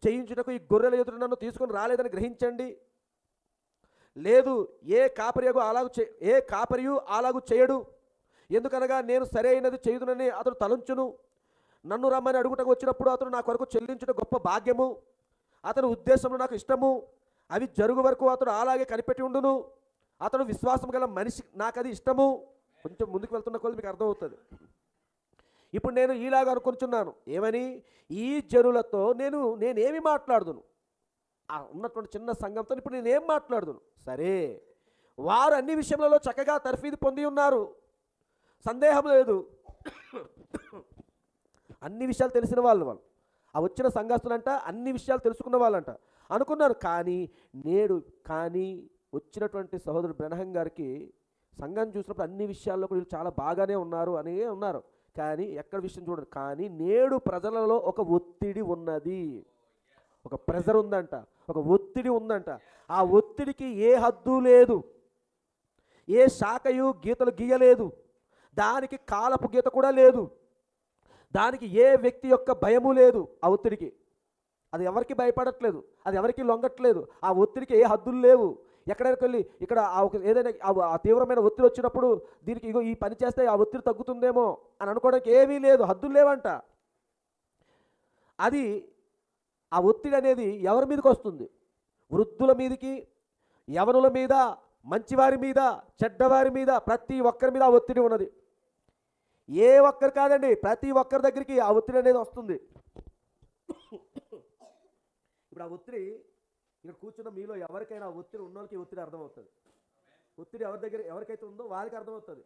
చేయించుటకు ఈ గొర్రెల ఎదురు నన్ను తీసుకొని రాలేదని గ్రహించండి. లేదు, ఏ కాపరియు అలాగూ చేయడు. ఎందుకనగా నేను సరైనది చేయుదునని అతడు తలంచును. నన్ను రమ్మని అడుగుటకు వచ్చినప్పుడు అతడు నా కొరకు చెల్లించుట గొప్ప భాగ్యము. అతని ఉద్దేశంలో నాకు ఇష్టము. అవి జరుగు వరకు అతడు అలాగే కనిపెట్టి ఉండును. అతడు విశ్వాసం గల మనిషి, నాకు అది ఇష్టము. కొంచెం ముందుకు వెళ్తున్న కొద్ది మీకు అర్థమవుతుంది. ఇప్పుడు నేను ఈలాగా అనుకుంటున్నాను, ఏమని? ఈ జనులతో నేనేమి మాట్లాడుదును? ఉన్నటువంటి చిన్న సంఘంతో ఇప్పుడు నేనేం మాట్లాడుదును? సరే, వారు అన్ని విషయాలలో చక్కగా తర్ఫీదు పొంది ఉన్నారు, సందేహం లేదు. అన్ని విషయాలు తెలిసిన వాళ్ళు ఆ వచ్చిన సంఘస్థులంట అన్ని విషయాలు తెలుసుకున్న వాళ్ళంట అనుకున్నారు. కానీ వచ్చినటువంటి సహోదరుడు బ్రనహాం గారికి సంఘాన్ని చూసినప్పుడు అన్ని విషయాల్లో కూడా వీళ్ళు చాలా బాగానే ఉన్నారు అని ఉన్నారు. కానీ ఎక్కడ విషయం చూడండి, కానీ నేడు ప్రజలలో ఒక ఒత్తిడి ఉన్నది, ఒక ప్రెజర్ ఉందంట, ఒక ఒత్తిడి ఉందంట. ఆ ఒత్తిడికి ఏ హద్దు లేదు, ఏ శాఖయు గీతలు గీయలేదు, దానికి కాలపు గీత కూడా లేదు, దానికి ఏ వ్యక్తి యొక్క భయము లేదు. ఆ ఒత్తిడికి అది ఎవరికి భయపడట్లేదు, అది ఎవరికి లొంగట్లేదు. ఆ ఒత్తిడికి ఏ హద్దులు లేవు. ఎక్కడికి వెళ్ళి ఇక్కడ ఏదైనా ఆ తీవ్రమైన ఒత్తిడి వచ్చినప్పుడు దీనికి ఇగో ఈ పని చేస్తే ఆ ఒత్తిడి తగ్గుతుందేమో అని అనుకోవడానికి ఏమీ లేదు, హద్దులు లేవంట. అది ఆ ఒత్తిడి అనేది ఎవరి మీదకి వస్తుంది? వృద్ధుల మీదకి, యవనుల మీద, మంచివారి మీద, చెడ్డవారి మీద, ప్రతి ఒక్కరి మీద ఆ ఒత్తిడి ఉన్నది. ఏ ఒక్కరు కాదండి, ప్రతి ఒక్కరి దగ్గరికి ఆ ఒత్తిడి అనేది వస్తుంది. ఇప్పుడు ఆ ఒత్తిడి ఇక్కడ కూర్చున్న మీలో ఎవరికైనా ఒత్తిడి ఉన్నోళ్ళకి ఒత్తిడి అర్థమవుతుంది. ఒత్తిడి ఎవరి దగ్గర ఎవరికైతే ఉందో వారికి అర్థమవుతుంది.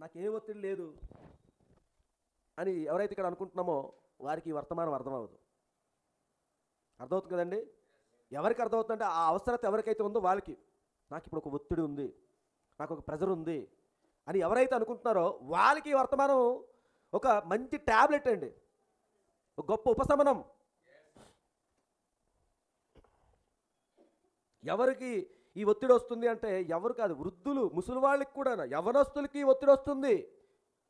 నాకు ఏ ఒత్తిడి లేదు అని ఎవరైతే ఇక్కడ అనుకుంటున్నామో వారికి ఈ వర్తమానం అర్థమవుతుంది. అర్థమవుతుంది కదండి? ఎవరికి అర్థమవుతుందంటే ఆ అవసరత ఎవరికైతే ఉందో వాళ్ళకి, నాకు ఇప్పుడు ఒక ఒత్తిడి ఉంది, నాకు ఒక ప్రెజర్ ఉంది అని ఎవరైతే అనుకుంటున్నారో వాళ్ళకి ఈ వర్తమానం ఒక మంచి ట్యాబ్లెట్ అండి, ఒక గొప్ప ఉపశమనం. ఎవరికి ఈ ఒత్తిడి వస్తుంది అంటే ఎవరు కాదు, వృద్ధులు, ముసలి వాళ్ళకి కూడా, యవనస్తులకి ఒత్తిడి వస్తుంది.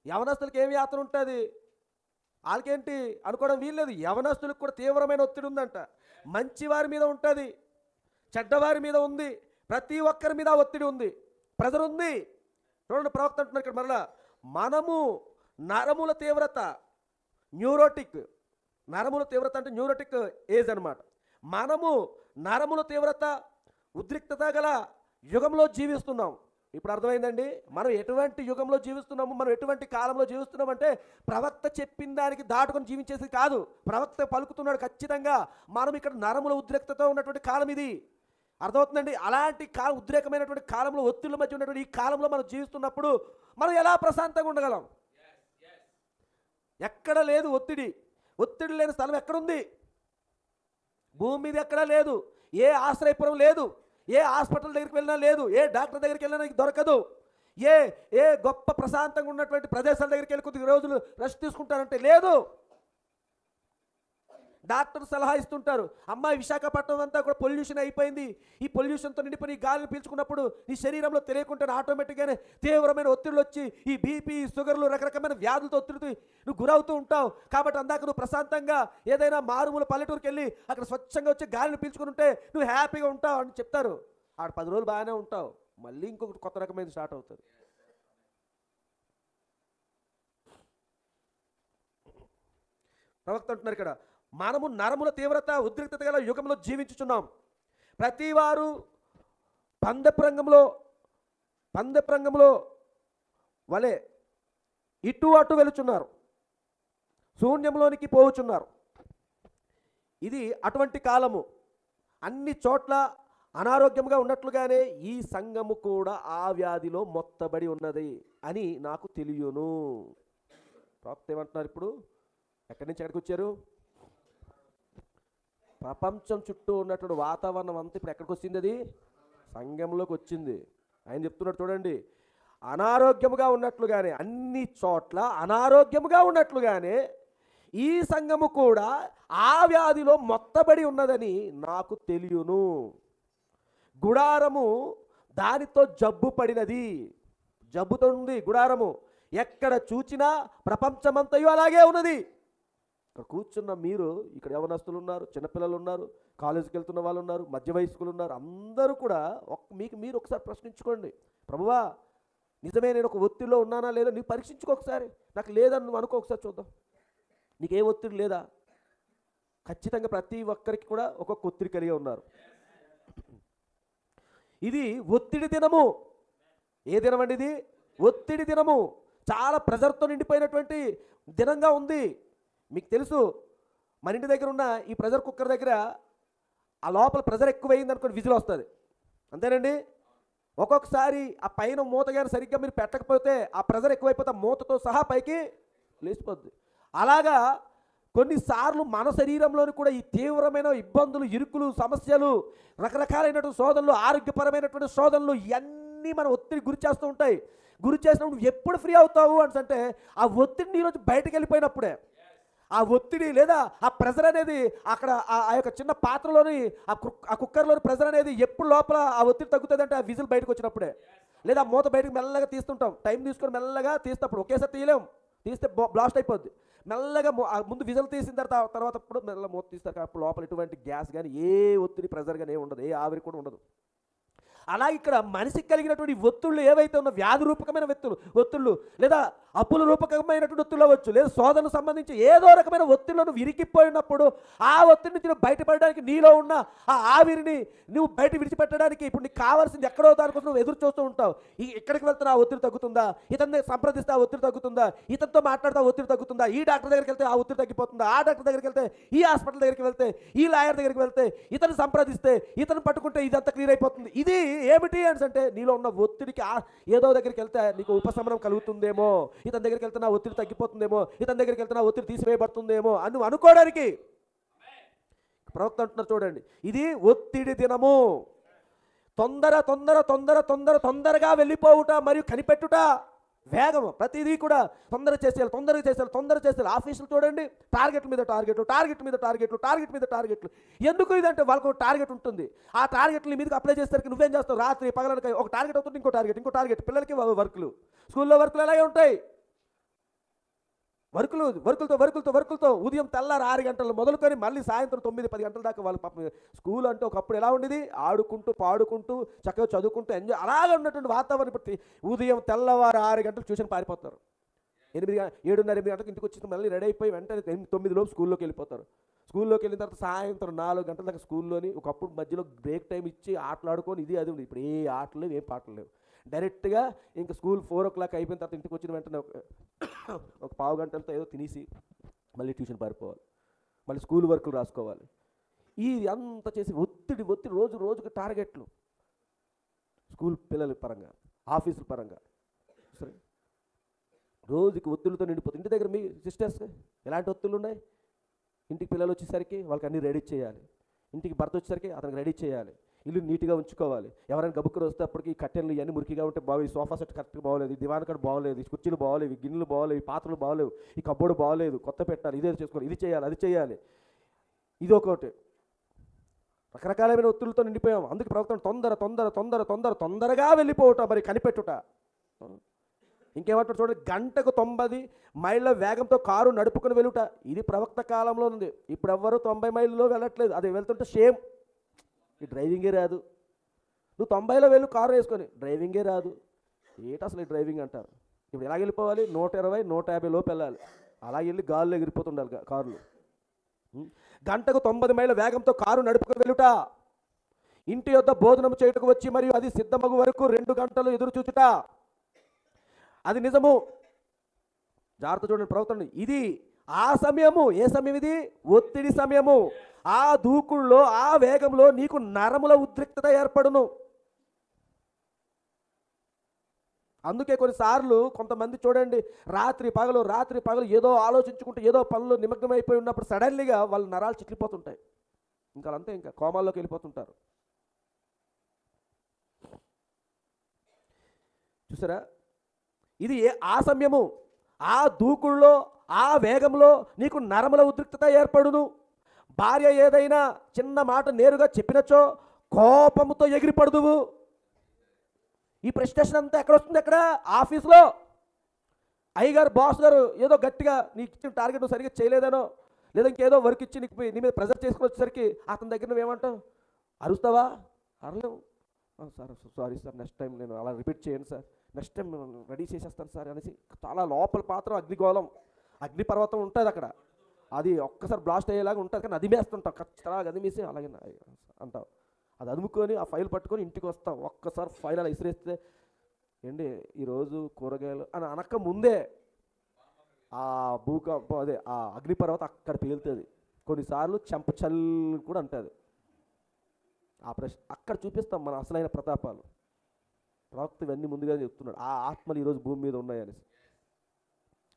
యవనస్తులకి ఏమి యాత్ర ఉంటుంది? వాళ్ళకేంటి అనుకోవడం వీల్లేదు. యవనస్తులకు కూడా తీవ్రమైన ఒత్తిడి ఉందంట. మంచివారి మీద ఉంటుంది, చెడ్డవారి మీద ఉంది, ప్రతి ఒక్కరి మీద ఒత్తిడి ఉంది, ప్రెజర్ ఉంది. చూడండి, ప్రవక్త అంటున్నారు ఇక్కడ మరలా, మనము నరముల తీవ్రత, న్యూరోటిక్, నరముల తీవ్రత అంటే న్యూరోటిక్ ఏజ్ అనమాట. మనము నరముల తీవ్రత, ఉద్రిక్తత గల యుగంలో జీవిస్తున్నాం. ఇప్పుడు అర్థమైందండి మనం ఎటువంటి యుగంలో జీవిస్తున్నాము, మనం ఎటువంటి కాలంలో జీవిస్తున్నామంటే ప్రవక్త చెప్పిన దానికి దాటుకొని జీవించేది కాదు. ప్రవక్త పలుకుతున్నాడు ఖచ్చితంగా, మనం ఇక్కడ నరముల ఉద్రిక్తతో ఉన్నటువంటి కాలం ఇది. అర్థమవుతుందండి? అలాంటి ఉద్రేకమైనటువంటి కాలంలో, ఒత్తిళ్ల మధ్య ఉన్నటువంటి ఈ కాలంలో మనం జీవిస్తున్నప్పుడు మనం ఎలా ప్రశాంతంగా ఉండగలం? ఎక్కడ లేదు ఒత్తిడి. ఒత్తిడి లేని స్థలం ఎక్కడుంది? భూమి మీద ఎక్కడా లేదు. ఏ ఆశ్రయపురం లేదు, ఏ హాస్పిటల్ దగ్గరికి వెళ్ళినా లేదు, ఏ డాక్టర్ దగ్గరికి వెళ్ళినా నీకు దొరకదు. ఏ గొప్ప ప్రశాంతంగా ఉన్నటువంటి ప్రదేశాల దగ్గరికి వెళ్ళి కొద్ది రోజులు రెస్ట్ తీసుకుంటారంటే లేదు. డాక్టర్ సలహా ఇస్తుంటారు, అమ్మాయి విశాఖపట్నం అంతా కూడా పొల్యూషన్ అయిపోయింది, ఈ పొల్యూషన్తో నిండిపోయి ఈ గాలిని పీల్చుకున్నప్పుడు నీ శరీరంలో తెలియకుండా ఆటోమేటిక్గానే తీవ్రమైన ఒత్తిడిలు వచ్చి ఈ బీపీ, షుగర్లు, రకరకమైన వ్యాధులతో ఒత్తిడితో నువ్వు గురవుతూ ఉంటావు. కాబట్టి అందాక నువ్వు ప్రశాంతంగా ఏదైనా మారుమూల పల్లెటూరుకి వెళ్ళి అక్కడ స్వచ్ఛంగా వచ్చి గాలిని పీల్చుకుని ఉంటే నువ్వు హ్యాపీగా ఉంటావు అని చెప్తారు. ఆడ 10 రోజులు బాగానే ఉంటావు, మళ్ళీ ఇంకొకటి కొత్త రకమైన స్టార్ట్ అవుతుంది. ప్రవక్త అంటున్నారు ఇక్కడ, మనము నరముల తీవ్రత, ఉద్రిక్తత గల యుగంలో జీవించుచున్నాం. ప్రతివారు పందెప్రంగంలో వలె ఇటు అటు వెళుచున్నారు, శూన్యంలోనికి పోవుచున్నారు. ఇది అటువంటి కాలము. అన్ని చోట్ల అనారోగ్యంగా ఉన్నట్లుగానే ఈ సంఘము కూడా ఆ వ్యాధిలో మొత్తబడి ఉన్నది అని నాకు తెలియను. ప్రవక్త ఏమంటున్నారు? ఇప్పుడు ఎక్కడి నుంచి ఎక్కడికి వచ్చారు? ప్రపంచం చుట్టూ ఉన్నటువంటి వాతావరణం అంతా ఇప్పుడు ఎక్కడికి వచ్చింది? అది సంఘంలోకి వచ్చింది. ఆయన చెప్తున్నాడు చూడండి, అనారోగ్యముగా ఉన్నట్లుగానే, అన్ని చోట్ల అనారోగ్యముగా ఉన్నట్లుగానే ఈ సంఘము కూడా ఆ వ్యాధిలో మొత్తబడి ఉన్నదని నాకు తెలియను. గుడారము దానితో జబ్బు పడినది, జబ్బుతో ఉంది గుడారము. ఎక్కడ చూచినా ప్రపంచమంతయు అలాగే ఉన్నది. ఇక్కడ కూర్చున్న మీరు, ఇక్కడ యవనస్తులు ఉన్నారు, చిన్నపిల్లలు ఉన్నారు, కాలేజీకి వెళ్తున్న వాళ్ళు ఉన్నారు, మధ్య వయస్కులు ఉన్నారు, అందరూ కూడా మీకు మీరు ఒకసారి ప్రశ్నించుకోండి, ప్రభువా నిజమే నేను ఒక ఒత్తిడిలో ఉన్నానా లేదా? నీకు పరీక్షించుకో ఒకసారి. నాకు లేదని నువ్వు అనుకో, ఒకసారి చూద్దాం. నీకే ఒత్తిడి లేదా? ఖచ్చితంగా ప్రతి ఒక్కరికి కూడా ఒక్కొక్క ఒత్తిడి కలిగి ఉన్నారు. ఇది ఒత్తిడి దినము. ఏ దినం అండి ఇది? ఒత్తిడి దినము. చాలా ప్రెజర్తో నిండిపోయినటువంటి దినంగా ఉంది. మీకు తెలుసు, మన ఇంటి దగ్గర ఉన్న ఈ ప్రెజర్ కుక్కర్ దగ్గర ఆ లోపల ప్రెజర్ ఎక్కువైంది అనుకోండి, విజిల్ వస్తుంది, అంతేనండి. ఒక్కొక్కసారి ఆ పైన మూత కానీ సరిగ్గా మీరు పెట్టకపోతే ఆ ప్రెజర్ ఎక్కువైపోతే ఆ మూతతో సహా పైకి లేచిపోద్ది. అలాగా కొన్నిసార్లు మన శరీరంలోని కూడా ఈ తీవ్రమైన ఇబ్బందులు, ఇరుకులు, సమస్యలు, రకరకాలైనటువంటి శోధనలు, ఆరోగ్యపరమైనటువంటి శోధనలు ఇవన్నీ మన ఒత్తిడి గురి చేస్తూ ఉంటాయి. గురి చేసినప్పుడు నువ్వు ఎప్పుడు ఫ్రీ అవుతావు అంటే ఆ ఒత్తిడిని ఈరోజు బయటకు వెళ్ళిపోయినప్పుడే. ఆ ఒత్తిడి లేదా ఆ ప్రెజర్ అనేది అక్కడ ఆ యొక్క చిన్న పాత్రలోని ఆ కుక్కర్లోని ప్రెజర్ అనేది ఎప్పుడు లోపల ఆ ఒత్తిడి తగ్గుతుంది అంటే ఆ విజిల్ బయటకు వచ్చినప్పుడే. లేదా మూత బయటకు మెల్లగా తీస్తుంటాం, టైం తీసుకొని మెల్లగా తీసినప్పుడు. ఒకేసారి తీయలేం, తీస్తే బ్లాస్ట్ అయిపోద్ది. మెల్లగా ముందు విజిల్ తీసిన తర్వాత ఇప్పుడు మెల్ల మూత తీస్తారు. అప్పుడు లోపల ఎటువంటి గ్యాస్ కానీ, ఏ ఒత్తిడి, ప్రెజర్ కానీ ఉండదు, ఏ ఆవిరి కూడా ఉండదు. అలా ఇక్కడ మనిషికి కలిగినటువంటి ఒత్తిళ్ళు ఏవైతే ఉన్న వ్యాధి రూపకమైన ఒత్తిళ్ళు లేదా అప్పుల రూపకమైనటువంటి ఒత్తిళ్ళు అవ్వచ్చు, లేదా శోధనకు సంబంధించి ఏదో రకమైన ఒత్తిళ్లను విరిగిపోయినప్పుడు ఆ ఒత్తిడి నుంచి నువ్వు బయటపడడానికి నీలో ఉన్న ఆ ఆవిరిని నువ్వు బయట విడిచిపెట్టడానికి ఇప్పుడు నీకు కావాల్సింది ఎక్కడో దానికోసం నువ్వు ఎదురు చూస్తూ ఉంటావు. ఇక్కడికి వెళ్తున్నా ఆ ఒత్తిడి తగ్గుతుందా, ఇతన్ని సంప్రదిస్తే ఆ ఒత్తిడి తగ్గుతుందా, ఇతనితో మాట్లాడితే ఆ ఒత్తిడి తగ్గుతుందా, ఈ డాక్టర్ దగ్గరికి వెళ్తే ఆ ఒత్తిడి తగ్గిపోతుందా, ఆ డాక్టర్ దగ్గరికి వెళ్తే, ఈ హాస్పిటల్ దగ్గరికి వెళ్తే, ఈ లాయర్ దగ్గరికి వెళ్తే, ఇతను సంప్రదిస్తే, ఇతను పట్టుకుంటే ఇదంతా క్లియర్ అయిపోతుంది. ఇది ఏమిటి అంటే నీలో ఉన్న ఒత్తిడికి ఏదో దగ్గరికి వెళ్తే నీకు ఉపశమనం కలుగుతుందేమో, ఇతని దగ్గరికి వెళ్తే నా ఒత్తిడి తగ్గిపోతుందేమో, ఇతని దగ్గరికి వెళ్తే నా ఒత్తిడి తీసివేయబడుతుందేమో అని నువ్వు అనుకోవడానికి ప్రవక్త అంటున్నారు. చూడండి, ఇది ఒత్తిడి దినము. తొందరగా వెళ్ళిపోవుట మరియు కనిపెట్టుట, వేగం, ప్రతిదీ కూడా తొందరగా చేసేయాలి. ఆఫీసులు చూడండి, టార్గెట్ మీద టార్గెట్లు. ఎందుకు ఇదంటే వాళ్ళకు ఒక టార్గెట్ ఉంటుంది. ఆ టార్గెట్ల మీదకి అప్లై చేసేసరికి నువ్వేం చేస్తావు, రాత్రి పగలనక ఒక టార్గెట్ అవుతుంది, ఇంకో టార్గెట్. పిల్లలకి వర్కులు, స్కూల్లో వర్కులు అలాగే ఉంటాయి. వర్కులతో ఉదయం తెల్లారి 6 గంటలు మొదలుకొని మళ్ళీ సాయంత్రం 9-10 గంటల దాకా వాళ్ళ పాపం. స్కూల్ అంటే ఒకప్పుడు ఎలా ఉండేది, ఆడుకుంటూ పాడుకుంటూ చక్కగా చదువుకుంటూ ఎంజాయ్ అలాగే ఉన్నటువంటి వాతావరణం. ఇప్పుడు ఉదయం తెల్లవారు 6 గంటలకు ట్యూషన్ పారిపోతారు, 7:30-8 గంటలకు ఇంటికి వచ్చి మళ్ళీ రెడీ అయిపోయి వెంటనే 9 లోపు స్కూల్లోకి వెళ్ళిపోతారు. స్కూల్లోకి వెళ్ళిన తర్వాత సాయంత్రం 4 గంటల దాకా స్కూల్లోని ఒకప్పుడు మధ్యలో బ్రేక్ టైం ఇచ్చి ఆటలు ఆడుకొని ఇది అది ఉంది. ఇప్పుడు ఏ ఆటలు లేవు, ఏం పాటలు లేవు. డైరెక్ట్గా ఇంకా స్కూల్ 4 o'clock అయిపోయిన తర్వాత ఇంటికి వచ్చిన వెంటనే ఒక పావు గంటలతో ఏదో తినేసి మళ్ళీ ట్యూషన్ పారిపోవాలి, మళ్ళీ స్కూల్ వర్కులు రాసుకోవాలి. ఇది అంతా చేసి ఒత్తిడి రోజుకి టార్గెట్లు, స్కూల్ పిల్లల పరంగా, ఆఫీసుల పరంగా. సరే, రోజుకి ఒత్తిడితో నిండిపోతుంది. ఇంటి దగ్గర మీ సిస్టర్స్ ఎలాంటి ఒత్తిళ్ళు ఉన్నాయి? ఇంటికి పిల్లలు వచ్చేసరికి వాళ్ళకి అన్నీ రెడీ చేయాలి, ఇంటికి భర్త వచ్చేసరికి అతనికి రెడీ చేయాలి, ఇల్లు నీట్గా ఉంచుకోవాలి. ఎవరైనా గబుక్కరు వస్తే అప్పటికి కట్టెన్లు ఇవన్నీ మురికిగా ఉంటే బాగోదు, సోఫా సెట్ కరెక్ట్గా బాగోలేదు, దివాన్ కాడ బాగోలేదు, కుర్చీలు బాగోలేవు, గిన్నెలు బాగోలేవు, పాత్రలు బాగోలేవు, ఈ కబ్బోర్డు బాగోలేదు, కొత్త పెట్టాలి, ఇదే చేసుకోవాలి, ఇది చేయాలి, అది చేయాలి. ఇది ఒకటి రకరకాలమైన ఒత్తిళ్ళతో నిండిపోయాం. అందుకే ప్రవక్త తొందరగా వెళ్ళిపోవట మరి కనిపెట్టుట. ఇంకేమంటారు చూడండి, గంటకు 90 మైళ్ళ వేగంతో కారు నడుపుకొని వెళ్ళుట. ఇది ప్రవక్త కాలంలో ఉంది. ఇప్పుడు ఎవ్వరూ 90 మైళ్ళలో వెళ్ళట్లేదు. అది వెళ్తుంటే షేమ్, ఈ డ్రైవింగే రాదు. నువ్వు 90లో వెళ్ళు కారు వేసుకొని, డ్రైవింగే రాదు, ఏంటి అసలు ఈ డ్రైవింగ్ అంటారు. ఇప్పుడు ఎలా వెళ్ళిపోవాలి, 120-150 లోపు వెళ్ళాలి. అలా వెళ్ళి గాల్లో ఎగిరిపోతుండాలి కారులు. గంటకు 90 మైళ్ళ వేగంతో కారు నడుపుకొని వెళ్ళుట. ఇంటి యొద్ద భోజనం చేయుటకు వచ్చి మరియు అది సిద్ధమగు వరకు 2 గంటలు ఎదురు చూచుట. అది నిజము. జాగ్రత్త చూడండి ప్రవక్త, ఇది ఆ సమయము. ఏ సమయం ఇది? ఒత్తిడి సమయము. ఆ దూకుల్లో, ఆ వేగంలో నీకు నరముల ఉద్రిక్తత ఏర్పడును. అందుకే కొన్నిసార్లు కొంతమంది చూడండి, రాత్రి పగలు ఏదో ఆలోచించుకుంటూ ఏదో పనులు నిమగ్నమైపోయి ఉన్నప్పుడు సడన్లీగా వాళ్ళ నరాలు చిట్లిపోతుంటాయి. ఇంకా కోమాల్లోకి వెళ్ళిపోతుంటారు. చూసారా, ఇది ఆ సమయము. ఆ దూకుల్లో, ఆ వేగంలో నీకు నరముల ఉద్రిక్తత ఏర్పడును. భార్య ఏదైనా చిన్న మాట నేరుగా చెప్పినచో కోపముతో ఎగిరిపడుదువు. ఈ ప్రెస్టేషన్ అంతా ఎక్కడ వస్తుంది? ఎక్కడ? ఆఫీస్లో. అయ్యగారు, బాస్ గారు ఏదో గట్టిగా నీకు ఇచ్చిన టార్గెట్ నువ్వు సరిగ్గా చేయలేదనో, లేదా ఇంకేదో వర్క్ ఇచ్చి నీకు నీ మీద ప్రెజర్ చేసుకుని వచ్చేసరికి అతని దగ్గర నువ్వేమంటావు? అరుస్తావా? అరలేవు. సారీ సార్, నెక్స్ట్ టైం నేను అలా రిపీట్ చేయను సార్, నెక్స్ట్ టైం రెడీ చేసేస్తాను సార్ అనేసి చాలా లోపల పాత్ర అగ్నిగోళం, అగ్నిపర్వతం ఉంటుంది అక్కడ. అది ఒక్కసారి బ్లాస్ట్ అయ్యేలాగా ఉంటుంది, కానీ అదిమేస్తుంటావు, ఖచ్చితంగా అదిమేసి అలాగే అంటావు. అది అదుముకొని ఆ ఫైల్ పట్టుకొని ఇంటికి వస్తావు. ఒక్కసారి ఫైల్ అలా ఇసిరేస్తే, ఏంటి ఈరోజు కూరగాయలు అని అనక ముందే ఆ భూకంపం, అదే ఆ అగ్నిపర్వతం అక్కడ పేలుతుంది. కొన్నిసార్లు చెంపచల్లు కూడా అంటుంది. ఆ అక్కడ చూపిస్తాం మన అసలైన ప్రతాపాలు. ప్రవక్త ఇవన్నీ ముందుగా చెప్తున్నాడు. ఆ ఆత్మలు ఈరోజు భూమి మీద ఉన్నాయని.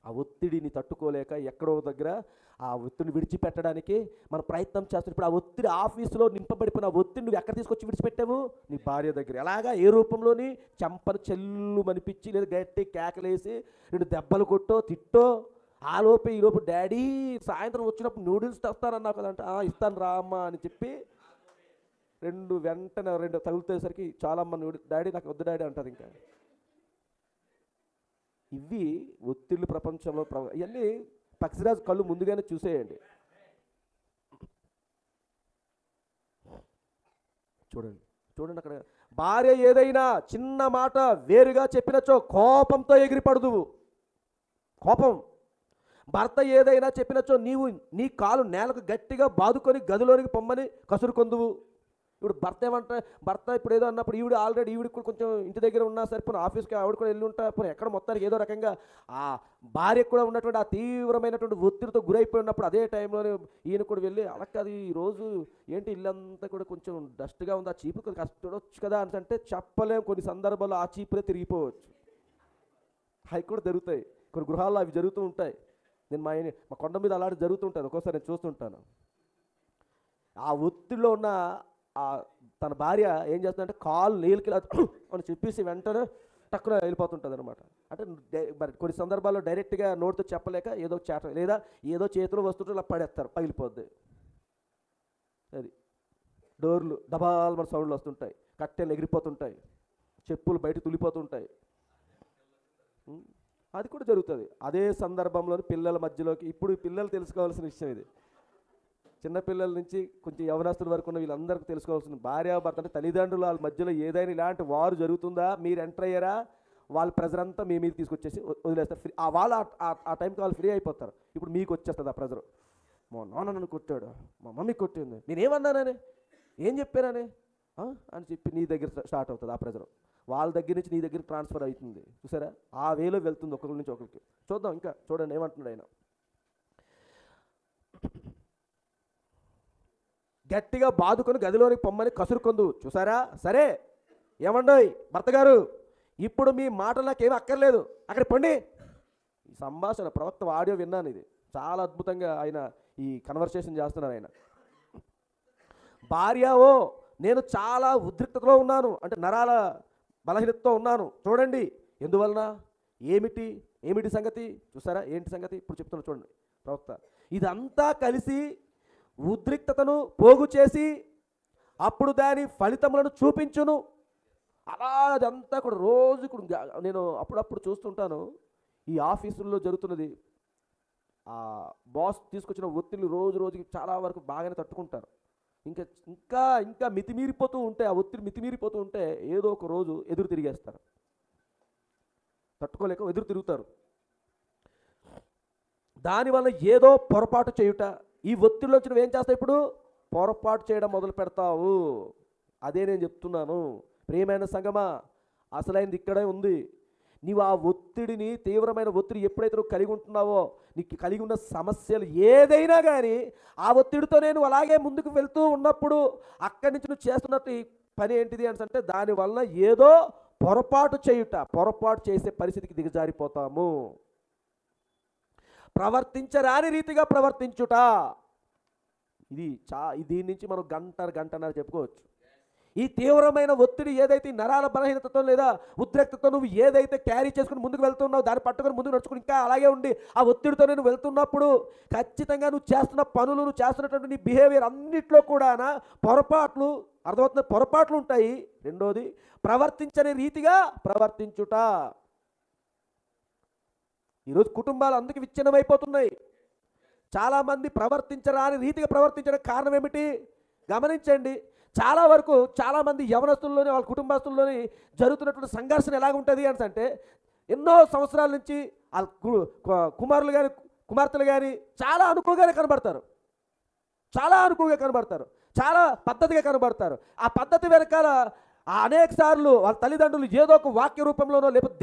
ఆ ఒత్తిడిని తట్టుకోలేక ఎక్కడో దగ్గర ఆ ఒత్తిడిని విడిచిపెట్టడానికి మనం ప్రయత్నం చేస్తున్నాం. ఇప్పుడు ఆ ఒత్తిడి ఆఫీసులో నింపబడిపోయిన ఒత్తిడి నువ్వు ఎక్కడ తీసుకొచ్చి విడిచిపెట్టావు? నీ భార్య దగ్గర. ఎలాగా? ఏ రూపంలోని? చెంపను చెల్లు మనిపించి, లేదా గట్టి కేకలేసి 2 దెబ్బలు కొట్టో తిట్టో. ఆ లోపే ఈ లోపు డాడీ సాయంత్రం వచ్చినప్పుడు నూడిల్స్ తెస్తానన్నావు కదంట, ఇస్తాను రా అమ్మ అని చెప్పి వెంటనే 2 తగులుతేసరికి చాలా అమ్మ డాడీ నాకు వద్దు డాడీ అంటారు. ఇంకా ఇవి ఒత్తిళ్ళు ప్రపంచంలో ఇవన్నీ పక్షిరాజు కళ్ళు ముందుగానే చూసేయండి. చూడండి చూడండి అక్కడ, భార్య ఏదైనా చిన్న మాట వేరుగా చెప్పినచో కోపంతో ఎగిరిపడుదువు. కోపం. భర్త ఏదైనా చెప్పినచో నీవు నీ కాలు నేలకు గట్టిగా బాదుకొని గదిలోనికి పొమ్మని కసురుకొందువు. ఇప్పుడు భర్త ఏమంటారు, భర్త ఇప్పుడు ఏదో అన్నప్పుడు ఈవిడ ఆల్రెడీ ఈవిడికి కూడా కొంచెం ఇంటి దగ్గర ఉన్నా సరే, పోనీ ఆఫీస్కి ఆవిడ కూడా వెళ్ళి ఉంటా, పోనీ ఎక్కడ మొత్తానికి ఏదో రకంగా ఆ భార్యకు కూడా ఉన్నటువంటి ఆ తీవ్రమైనటువంటి ఒత్తిడితో గురైపోయి ఉన్నప్పుడు అదే టైంలోనే ఈయన కూడా వెళ్ళి అలా కాదు ఈరోజు ఏంటి ఇల్లంతా కూడా కొంచెం డస్ట్గా ఉంది, ఆ చీపు కొద్దిగా చూడవచ్చు కదా అని అంటే చెప్పలేం. కొన్ని సందర్భాల్లో ఆ చీపులే తిరిగిపోవచ్చు. అవి కూడా జరుగుతాయి, కొన్ని గృహాల్లో అవి జరుగుతూ ఉంటాయి. నేను మా కొండ మీద అలాంటి జరుగుతుంటాను, ఒక్కోసారి నేను చూస్తుంటాను. ఆ ఒత్తిడిలో ఉన్న తన భార్య ఏం చేస్తుందంటే కాలు నీళ్ళకి అని చెప్పేసి వెంటనే టక్కున వెళ్ళిపోతుంటుంది అనమాట. అంటే మరి కొన్ని సందర్భాల్లో డైరెక్ట్గా నోటితో చెప్పలేక ఏదో చేట లేదా ఏదో చేతిలో వస్తుంటే ఇలా పడేస్తారు, పగిలిపోద్ది. అది డోర్లు డబాల్ మన సౌండ్లు వస్తుంటాయి, కట్టెలు ఎగిరిపోతుంటాయి, చెప్పులు బయట తులిపోతుంటాయి. అది కూడా జరుగుతుంది. అదే సందర్భంలో పిల్లల మధ్యలోకి, ఇప్పుడు పిల్లలు తెలుసుకోవాల్సిన విషయం ఇది, చిన్నపిల్లల నుంచి కొంచెం యవనస్తుల వరకు ఉన్న వీళ్ళందరికీ తెలుసుకోవాల్సిన, భార్యాభర్త అంటే తల్లిదండ్రులు వాళ్ళ మధ్యలో ఏదైనా ఇలాంటి వారు జరుగుతుందా, మీరు ఎంటర్ అయ్యారా, వాళ్ళ ప్రెజర్ అంతా మీ మీద తీసుకొచ్చేసి వదిలేస్తారు. ఫ్రీ వాళ్ళు ఆ టైంకి వాళ్ళు ఫ్రీ అయిపోతారు. ఇప్పుడు మీకు వచ్చేస్తుంది ఆ ప్రెజర్. మా నాన్న నన్ను కొట్టాడు, మా మమ్మీ కొట్టింది, నేనేమన్నానని, ఏం చెప్పానని అని చెప్పి నీ దగ్గర స్టార్ట్ అవుతుంది ఆ ప్రెజర్. వాళ్ళ దగ్గర నుంచి నీ దగ్గర ట్రాన్స్ఫర్ అవుతుంది. చూసారా, ఆ వేలో వెళ్తుంది ఒకరి నుంచి ఒకరికి. చూద్దాం ఇంకా, చూడండి ఏమంటున్నాడు ఆయన. గట్టిగా బాదుకొని గదిలోనికి పొమ్మని కసురుకొందు. చూసారా, సరే ఏమండోయ్ భర్త గారు, ఇప్పుడు మీ మాటలు నాకేమీ అక్కర్లేదు, అక్కడ పండి. ఈ సంభాషణ ప్రవక్త ఆడియో విన్నాను, ఇది చాలా అద్భుతంగా ఆయన ఈ కన్వర్సేషన్ చేస్తున్నారు ఆయన. భార్యవో నేను చాలా ఉద్రిక్తతలో ఉన్నాను, అంటే నరాల బలహీనతతో ఉన్నాను, చూడండి ఎందువలన, ఏమిటి సంగతి. చూసారా ఏంటి సంగతి, ఇప్పుడు చెప్తున్నా చూడండి ప్రవక్త. ఇదంతా కలిసి ఉద్రిక్తతను పోగు చేసి అప్పుడు దాని ఫలితములను చూపించును. అలా అదంతా కూడా రోజు నేను అప్పుడప్పుడు చూస్తుంటాను ఈ ఆఫీసుల్లో జరుగుతున్నది. ఆ బాస్ తీసుకొచ్చిన ఒత్తిళ్ళు రోజు రోజుకి చాలా వరకు బాగానే తట్టుకుంటారు. ఇంకా ఇంకా ఇంకా మితిమీరిపోతూ ఉంటే, ఆ ఒత్తిడి మితిమీరిపోతూ ఉంటే ఏదో ఒక రోజు ఎదురు తిరిగేస్తారు, తట్టుకోలేక ఎదురు తిరుగుతారు. దానివల్ల ఏదో పొరపాటు చేయుట, ఈ ఒత్తిడిలోంచి నువ్వేం చేస్తావు, ఇప్పుడు పొరపాటు చేయడం మొదలు పెడతావు. అదే నేను చెప్తున్నాను ప్రియమైన సంగమా, అసలైనది ఇక్కడే ఉంది. నీవు ఆ ఒత్తిడిని, తీవ్రమైన ఒత్తిడి ఎప్పుడైతే నువ్వు కలిగి ఉంటున్నావో, నీకు కలిగి ఉన్న సమస్యలు ఏదైనా కానీ ఆ ఒత్తిడితో నేను అలాగే ముందుకు వెళ్తూ ఉన్నప్పుడు అక్కడి నుంచి నువ్వు చేస్తున్నట్టు ఈ పని ఏంటిది అంటే దానివల్ల ఏదో పొరపాటు చేయుట, పొరపాటు చేసే పరిస్థితికి దిగజారిపోతాము. ప్రవర్తించరాని రీతిగా ప్రవర్తించుట, ఇది దీని నుంచి మనం గంటన్నర చెప్పుకోవచ్చు. ఈ తీవ్రమైన ఒత్తిడి ఏదైతే నరాల బలహీనతతో లేదా ఉద్రిక్తతో నువ్వు ఏదైతే క్యారీ చేసుకుని ముందుకు వెళ్తున్నావు, దాన్ని పట్టుకొని ముందుకు నడుచుకుని ఇంకా అలాగే ఉండి ఆ ఒత్తిడితో నేను వెళ్తున్నప్పుడు ఖచ్చితంగా నువ్వు చేస్తున్న పనులు, నువ్వు చేస్తున్నటువంటి నీ బిహేవియర్ అన్నిట్లో కూడా పొరపాట్లు, అర్థమవుతున్న పొరపాట్లు ఉంటాయి. రెండోది ప్రవర్తించని రీతిగా ప్రవర్తించుట. ఈరోజు కుటుంబాలు అందుకు విచ్ఛిన్నమైపోతున్నాయి. చాలామంది ప్రవర్తించరాని రీతిగా ప్రవర్తించడానికి కారణం ఏమిటి గమనించండి. చాలా వరకు చాలామంది యవనస్తుల్లోని వాళ్ళ కుటుంబస్తుల్లోని జరుగుతున్నటువంటి సంఘర్షణ ఎలాగ ఉంటుంది అంటే, ఎన్నో సంవత్సరాల నుంచి వాళ్ళ కుమారులు కానీ కుమార్తెలు కానీ చాలా అనుకువగానే కనబడతారు, చాలా పద్ధతిగా కనబడతారు. ఆ పద్ధతి వెనకాల అనేక సార్లు వాళ్ళ తల్లిదండ్రులు ఏదో ఒక వాక్య రూపంలోనో లేకపోతే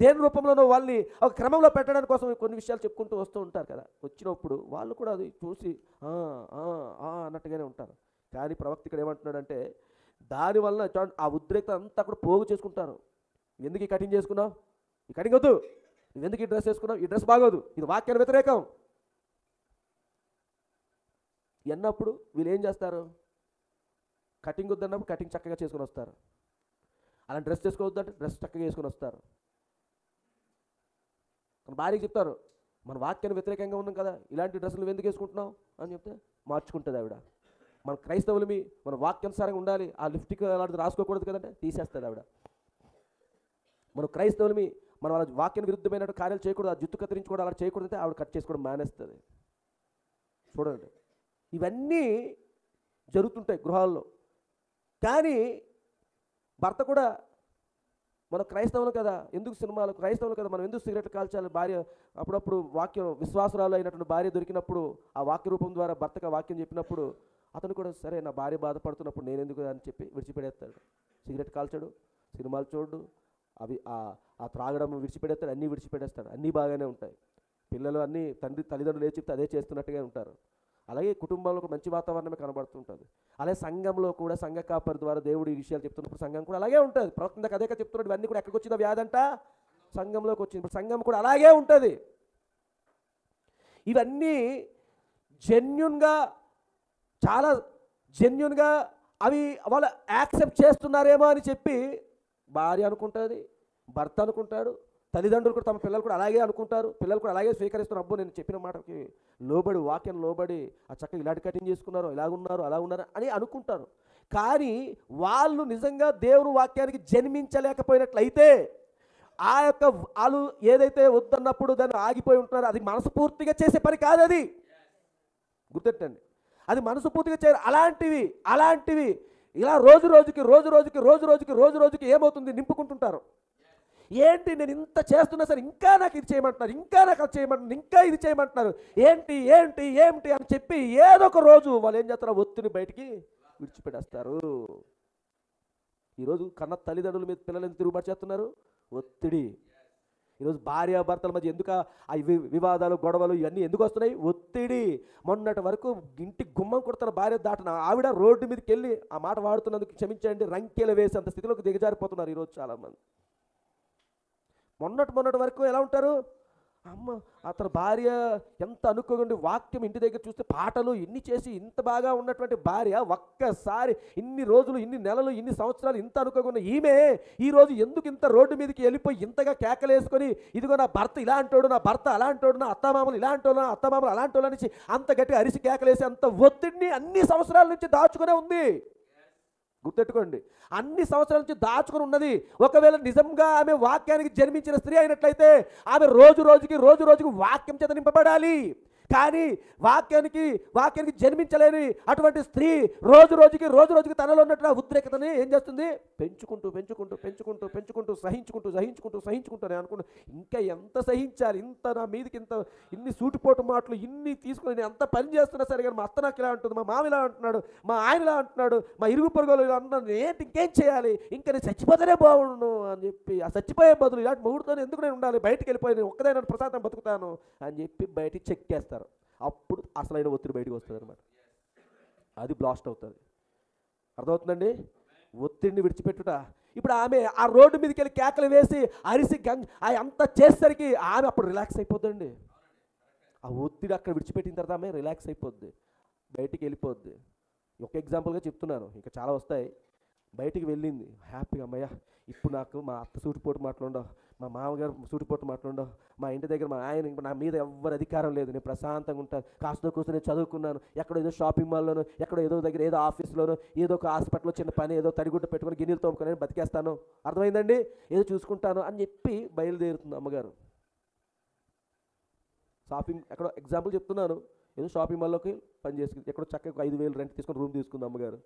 దేని రూపంలోనో వాళ్ళని ఒక క్రమంలో పెట్టడానికి కోసం కొన్ని విషయాలు చెప్పుకుంటూ వస్తూ ఉంటారు కదా. వచ్చినప్పుడు వాళ్ళు కూడా అది చూసి అన్నట్టుగానే ఉంటారు. కానీ ప్రవక్త ఇక్కడ ఏమంటున్నాడంటే, దానివల్ల ఆ ఉద్రేకత అంతా కూడా పోగు చేసుకుంటారు. ఎందుకు ఈ కటింగ్ చేసుకున్నావు, ఈ కటింగ్ వద్దు, నువ్వు ఎందుకు ఈ డ్రెస్ వేసుకున్నావు, ఈ డ్రెస్ బాగోదు, ఇది వాక్యానికి వ్యతిరేకం అన్నప్పుడు వీళ్ళు ఏం చేస్తారు, కటింగ్ వద్దన్నప్పుడు కటింగ్ చక్కగా చేసుకొని వస్తారు. అలా డ్రెస్ చేసుకోవద్దు అంటే డ్రెస్ చక్కగా వేసుకొని వస్తారు. మన భార్యకి చెప్తారు, మన వాక్యానికి వ్యతిరేకంగా ఉన్నాం కదా, ఇలాంటి డ్రెస్సులు ఎందుకు వేసుకుంటున్నావు అని చెప్తే మార్చుకుంటుంది ఆవిడ. మన క్రైస్తవులమి మన వాక్యానుసారంగా ఉండాలి, ఆ లిప్స్టిక్ అలాంటిది రాసుకోకూడదు కదంటే తీసేస్తుంది ఆవిడ. మన క్రైస్తవులమి మన వాళ్ళ వాక్యానికి విరుద్ధమైన కార్యాలు చేయకూడదు, ఆ జుట్టు కత్తిరించుకోవడం అలా చేయకూడదు అంటే ఆవిడ కట్ చేసుకోవడం మానేస్తుంది. చూడండి, ఇవన్నీ జరుగుతుంటాయి గృహాల్లో. కానీ భర్త కూడా మన క్రైస్తవులు కదా, ఎందుకు సినిమాలు, క్రైస్తవులు కదా, మనం ఎందుకు సిగరెట్లు కాల్చాలి? భార్య అప్పుడప్పుడు వాక్యం, విశ్వాసరాలు అయినటువంటి భార్య దొరికినప్పుడు ఆ వాక్య రూపం ద్వారా భర్తకు ఆ వాక్యం చెప్పినప్పుడు అతను కూడా సరే నా భార్య బాధపడుతున్నప్పుడు నేను ఎందుకు అని చెప్పి విడిచిపెడేస్తాడు. సిగరెట్ కాల్చాడు, సినిమాలు చూడు, అవి ఆ త్రాగడం విడిచిపెడేస్తాడు, అన్నీ విడిచిపెట్టేస్తాడు, అన్నీ బాగానే ఉంటాయి. పిల్లలు అన్నీ తల్లిదండ్రులు ఏ చెప్తే అదే చేస్తున్నట్టుగా ఉంటారు. అలాగే కుటుంబంలో ఒక మంచి వాతావరణమే కనబడుతుంటుంది. అలాగే సంఘంలో కూడా సంఘ కాపరి ద్వారా దేవుడు ఈ విషయాలు చెప్తున్నప్పుడు సంఘం కూడా అలాగే ఉంటుంది. ప్రవక్త అదే చెప్తున్నాడు, ఇవన్నీ కూడా ఎక్కడికి వచ్చిందో వ్యాధంట సంఘంలోకి వచ్చింది. ఇప్పుడు సంఘం కూడా అలాగే ఉంటుంది. ఇవన్నీ జెన్యూన్గా, చాలా జెన్యూన్గా అవి వాళ్ళు యాక్సెప్ట్ చేస్తున్నారేమో అని చెప్పి భార్య అనుకుంటుంది, భర్త అనుకుంటాడు, తల్లిదండ్రులు కూడా తమ పిల్లలు కూడా అలాగే అనుకుంటారు, పిల్లలు కూడా అలాగే స్వీకరిస్తున్నారు. అబ్బో నేను చెప్పిన మాటకి లోబడి, వాక్యం లోబడి ఆ చక్కగా ఇలాంటి కటింగ్ చేసుకున్నారు, ఇలాగున్నారు, అలా ఉన్నారు అని అనుకుంటారు. కానీ వాళ్ళు నిజంగా దేవుని వాక్యానికి జన్మించలేకపోయినట్లయితే ఆ యొక్క వాళ్ళు ఏదైతే వద్దన్నప్పుడు దాన్ని ఆగిపోయి ఉంటున్నారో అది మనస్ఫూర్తిగా చేసే పని కాదు. అది గుర్తెట్టండి, అది మనస్ఫూర్తిగా చేయరు. అలాంటివి ఇలా రోజు రోజుకి ఏమవుతుంది, నింపుకుంటుంటారు. ఏంటి నేను ఇంత చేస్తున్నా సరే ఇంకా నాకు ఇది చేయమంటున్నారు, ఇంకా నాకు అది చేయమంటున్నారు, ఇంకా ఇది చేయమంటున్నారు, ఏంటి అని చెప్పి ఏదో ఒక రోజు వాళ్ళు ఏం చేస్తారు, ఒత్తిడి బయటికి విడిచిపెట్టేస్తారు. ఈరోజు కన్న తల్లిదండ్రుల మీద పిల్లలు ఎందుకు తిరుగుబాటు చేస్తున్నారు? ఒత్తిడి. ఈరోజు భార్యాభర్తల మధ్య ఎందుకు ఆ వివాదాలు, గొడవలు ఇవన్నీ ఎందుకు వస్తున్నాయి? ఒత్తిడి. మొన్నటి వరకు ఇంటి గుమ్మం కొడుతున్న భార్య దాటిన ఆవిడ రోడ్డు మీదకి వెళ్ళి ఆ మాట వాడుతున్నందుకు క్షమించండి రంకెలు వేసేంత స్థితిలోకి దిగజారిపోతున్నారు ఈరోజు చాలామంది. మొన్నటి వరకు ఎలా ఉంటారు? అమ్మ అతని భార్య ఎంత అనుకోకండి, వాక్యం ఇంటి దగ్గర చూస్తే పాటలు ఇన్ని చేసి ఇంత బాగా ఉన్నటువంటి భార్య ఒక్కసారి ఇన్ని రోజులు, ఇన్ని నెలలు, ఇన్ని సంవత్సరాలు ఇంత అనుకోకుండా ఈమె ఈరోజు ఎందుకు ఇంత రోడ్డు మీదకి వెళ్ళిపోయి ఇంతగా కేకలేసుకొని ఇదిగో నా భర్త ఇలా అంటాడు, నా భర్త అలా అంటాడు, నా అత్తమామలు ఇలా అంటాడు, నా అత్తమామలు అలా అంటాడు అని అంత గట్టిగా అరిసి కేకలేసి అంత ఒత్తిడిని అన్ని సంవత్సరాల నుంచి దాచుకునే ఉంది. గుర్తెట్టుకోండి, అన్ని సంవత్సరాల నుంచి దాచుకుని ఉన్నది. ఒకవేళ నిజంగా ఆమె వాక్యానికి జన్మించిన స్త్రీ అయినట్లయితే ఆమె రోజు రోజుకి వాక్యం చేత నింపబడాలి. కానీ వాక్యానికి జన్మించలేని అటువంటి స్త్రీ రోజు రోజుకి తనలో ఉన్నట్టు ఉద్రేకతని ఏం చేస్తుంది? పెంచుకుంటూ సహించుకుంటూ అనుకుంటా ఇంకా ఎంత సహించాలి, ఇంత నా మీదకి ఇంత ఇన్ని సూటిపోటు మాటలు ఇన్ని తీసుకుని నేను ఎంత పని చేస్తున్నా సరే కానీ మా అత్త నాకు ఇలా అంటుంది, మా మామ ఇలా అంటున్నాడు, మా ఆయన ఇలా అంటున్నాడు, మా ఇరుగు పొరుగులు ఇలా అంటున్నాడు, ఏంటి ఇంకేం చేయాలి, ఇంకా నేను చచ్చిపోతేనే బాగుండు అని చెప్పి ఆ చచ్చిపోయే బదులు ఇలాంటి మొగుడుతో ఎందుకు నేను ఉండాలి, బయటికి వెళ్ళిపోయి నేను ఒక్కదైనా ప్రశాంతం బతుకుతాను అని చెప్పి బయటికి చెక్ చేస్తారు. అప్పుడు అసలైన ఒత్తిడి బయటకు వస్తుంది అనమాట. అది బ్లాస్ట్ అవుతుంది. అర్థమవుతుందండి? ఒత్తిడిని విడిచిపెట్టుట. ఇప్పుడు ఆమె ఆ రోడ్డు మీదకి వెళ్ళి కేకలు వేసి అరిసి అంతా చేసేసరికి ఆమె అప్పుడు రిలాక్స్ అయిపోద్దండి. ఆ ఒత్తిడి అక్కడ విడిచిపెట్టిన తర్వాత ఆమె రిలాక్స్ అయిపోద్ది, బయటికి వెళ్ళిపోద్ది. ఒక ఎగ్జాంపుల్గా చెప్తున్నాను, ఇంకా చాలా వస్తాయి. బయటికి వెళ్ళింది హ్యాపీగా, అమ్మయ్య ఇప్పుడు నాకు మా అత్త సూటిపోటు మాట్లాడో, మా మామగారు సూటిపోటు మాట్లాడో, మా ఇంటి దగ్గర మా ఆయన నా మీద ఎవ్వరు అధికారం లేదు, నేను ప్రశాంతంగా ఉంటాను, కాస్త కూర్చొని చదువుకున్నాను, ఎక్కడో ఏదో షాపింగ్ మాల్లోనో, ఎక్కడో ఏదో దగ్గర ఏదో ఆఫీస్లోనో, ఏదో ఒక హాస్పిటల్లో చిన్న పని ఏదో తడిగుడ్డ పెట్టుకొని గిన్నెలు తోముకొని బతికేస్తాను, అర్థమైందండి, ఏదో చూసుకుంటాను అని చెప్పి బయలుదేరుతుంది అమ్మగారు. షాపింగ్ ఎక్కడో ఎగ్జాంపుల్ చెప్తున్నాను, ఏదో షాపింగ్ మాల్లోకి పని చేసుకుంది, ఎక్కడో చక్కగా 5,000 రెంట్ తీసుకొని రూమ్ తీసుకుంది అమ్మగారు.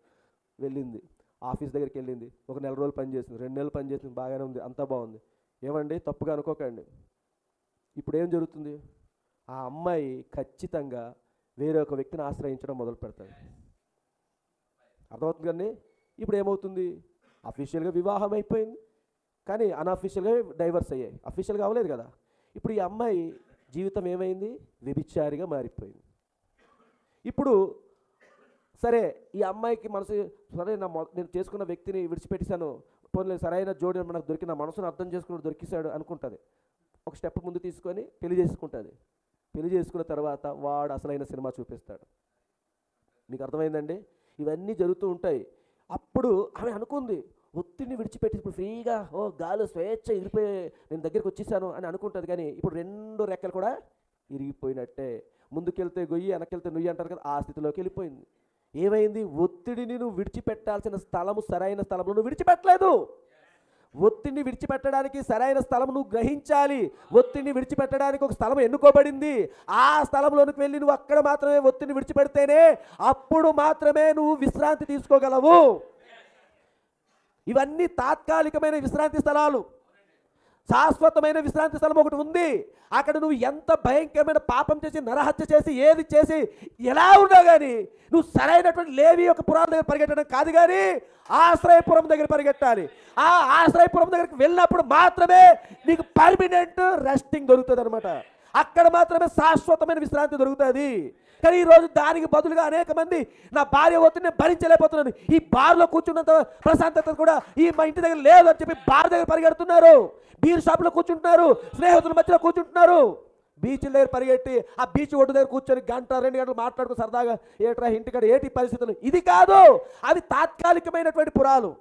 వెళ్ళింది ఆఫీస్ దగ్గరికి, వెళ్ళింది, ఒక 4 రోజులు పని చేసింది, 2 నెలలు పని చేసింది, బాగానే ఉంది, అంతా బాగుంది. ఏమండి తప్పుగా అనుకోకండి, ఇప్పుడు ఏం జరుగుతుంది? ఆ అమ్మాయి ఖచ్చితంగా వేరే ఒక వ్యక్తిని ఆశ్రయించడం మొదలు పెడతాడు. అర్థమవుతుంది కానీ ఇప్పుడు ఏమవుతుంది? అఫీషియల్గా వివాహం అయిపోయింది, కానీ అన్అఫీషియల్గా డైవర్స్ అయ్యాయి, అఫీషియల్గా అవ్వలేదు కదా. ఇప్పుడు ఈ అమ్మాయి జీవితం ఏమైంది? వ్యభిచారిగా మారిపోయింది. ఇప్పుడు సరే ఈ అమ్మాయికి మనసు, సరే నేను చేసుకున్న వ్యక్తిని విడిచిపెట్టేశాను, పోనీ సరైన జోడి మనకు దొరికిన, మనసును అర్థం చేసుకుని దొరికిస్తాడు అనుకుంటుంది. ఒక స్టెప్ ముందు తీసుకొని పెళ్లి చేసుకుంటుంది. పెళ్లి చేసుకున్న తర్వాత వాడు అసలైన సినిమా చూపిస్తాడు. మీకు అర్థమైందండి? ఇవన్నీ జరుగుతూ ఉంటాయి. అప్పుడు ఆమె అనుకుంది ఒత్తిడిని విడిచిపెట్టి ఇప్పుడు ఫ్రీగా గాలి స్వేచ్ఛ ఎగిరిపోయి నేను దగ్గరికి వచ్చేసాను అని అనుకుంటుంది. కానీ ఇప్పుడు 2 రెక్కలు కూడా ఇరిగిపోయినట్టే. ముందుకెళ్తే గొయ్యి, వెనకెళ్తే నుయ్యి అంటారు కదా, ఆ స్థితిలోకి వెళ్ళిపోయింది. ఏమైంది? ఒత్తిడిని నువ్వు విడిచిపెట్టాల్సిన స్థలము సరైన స్థలంలో నువ్వు విడిచిపెట్టలేదు. ఒత్తిడిని విడిచిపెట్టడానికి సరైన స్థలం నువ్వు గ్రహించాలి. ఒత్తిడిని విడిచిపెట్టడానికి ఒక స్థలం ఎన్నుకోబడింది. ఆ స్థలంలోనికి వెళ్ళి నువ్వు అక్కడ మాత్రమే ఒత్తిడిని విడిచిపెడితేనే అప్పుడు మాత్రమే నువ్వు విశ్రాంతి తీసుకోగలవు. ఇవన్నీ తాత్కాలికమైన విశ్రాంతి స్థలాలు. శాశ్వతమైన విశ్రాంతి స్థలం ఒకటి ఉంది. అక్కడ నువ్వు ఎంత భయంకరమైన పాపం చేసి, నరహత్య చేసి, ఏది చేసి, ఎలా ఉన్నా కానీ నువ్వు సరైనటువంటి లేవి యొక్క పురాణం దగ్గర పరిగెట్టడం కాదు, కానీ ఆశ్రయపురం దగ్గర పరిగెట్టాలి. ఆ ఆశ్రయపురం దగ్గరికి వెళ్ళినప్పుడు మాత్రమే నీకు పర్మనెంట్ రెస్టింగ్ దొరుకుతుంది అనమాట. అక్కడ మాత్రమే శాశ్వతమైన విశ్రాంతి దొరుకుతుంది. కానీ ఈరోజు దానికి బదులుగా అనేక మంది నా భార్య ఒత్తిడిని భరించలేకపోతున్నాను, ఈ బార్లో కూర్చున్నంత ప్రశాంతత కూడా ఈ మా ఇంటి దగ్గర లేదు అని చెప్పి బార్ దగ్గర పరిగెడుతున్నారు, బీర్ షాప్లో కూర్చుంటున్నారు, స్నేహితుల మధ్యలో కూర్చుంటున్నారు, బీచ్ల దగ్గర పరిగెట్టి ఆ బీచ్ ఒడ్డు దగ్గర కూర్చొని గంట 2 గంటలు మాట్లాడుకుని సరదాగా ఏట్రా ఇంటికాడ ఏటి పరిస్థితులు. ఇది కాదు, అవి తాత్కాలికమైనటువంటి పురాలు.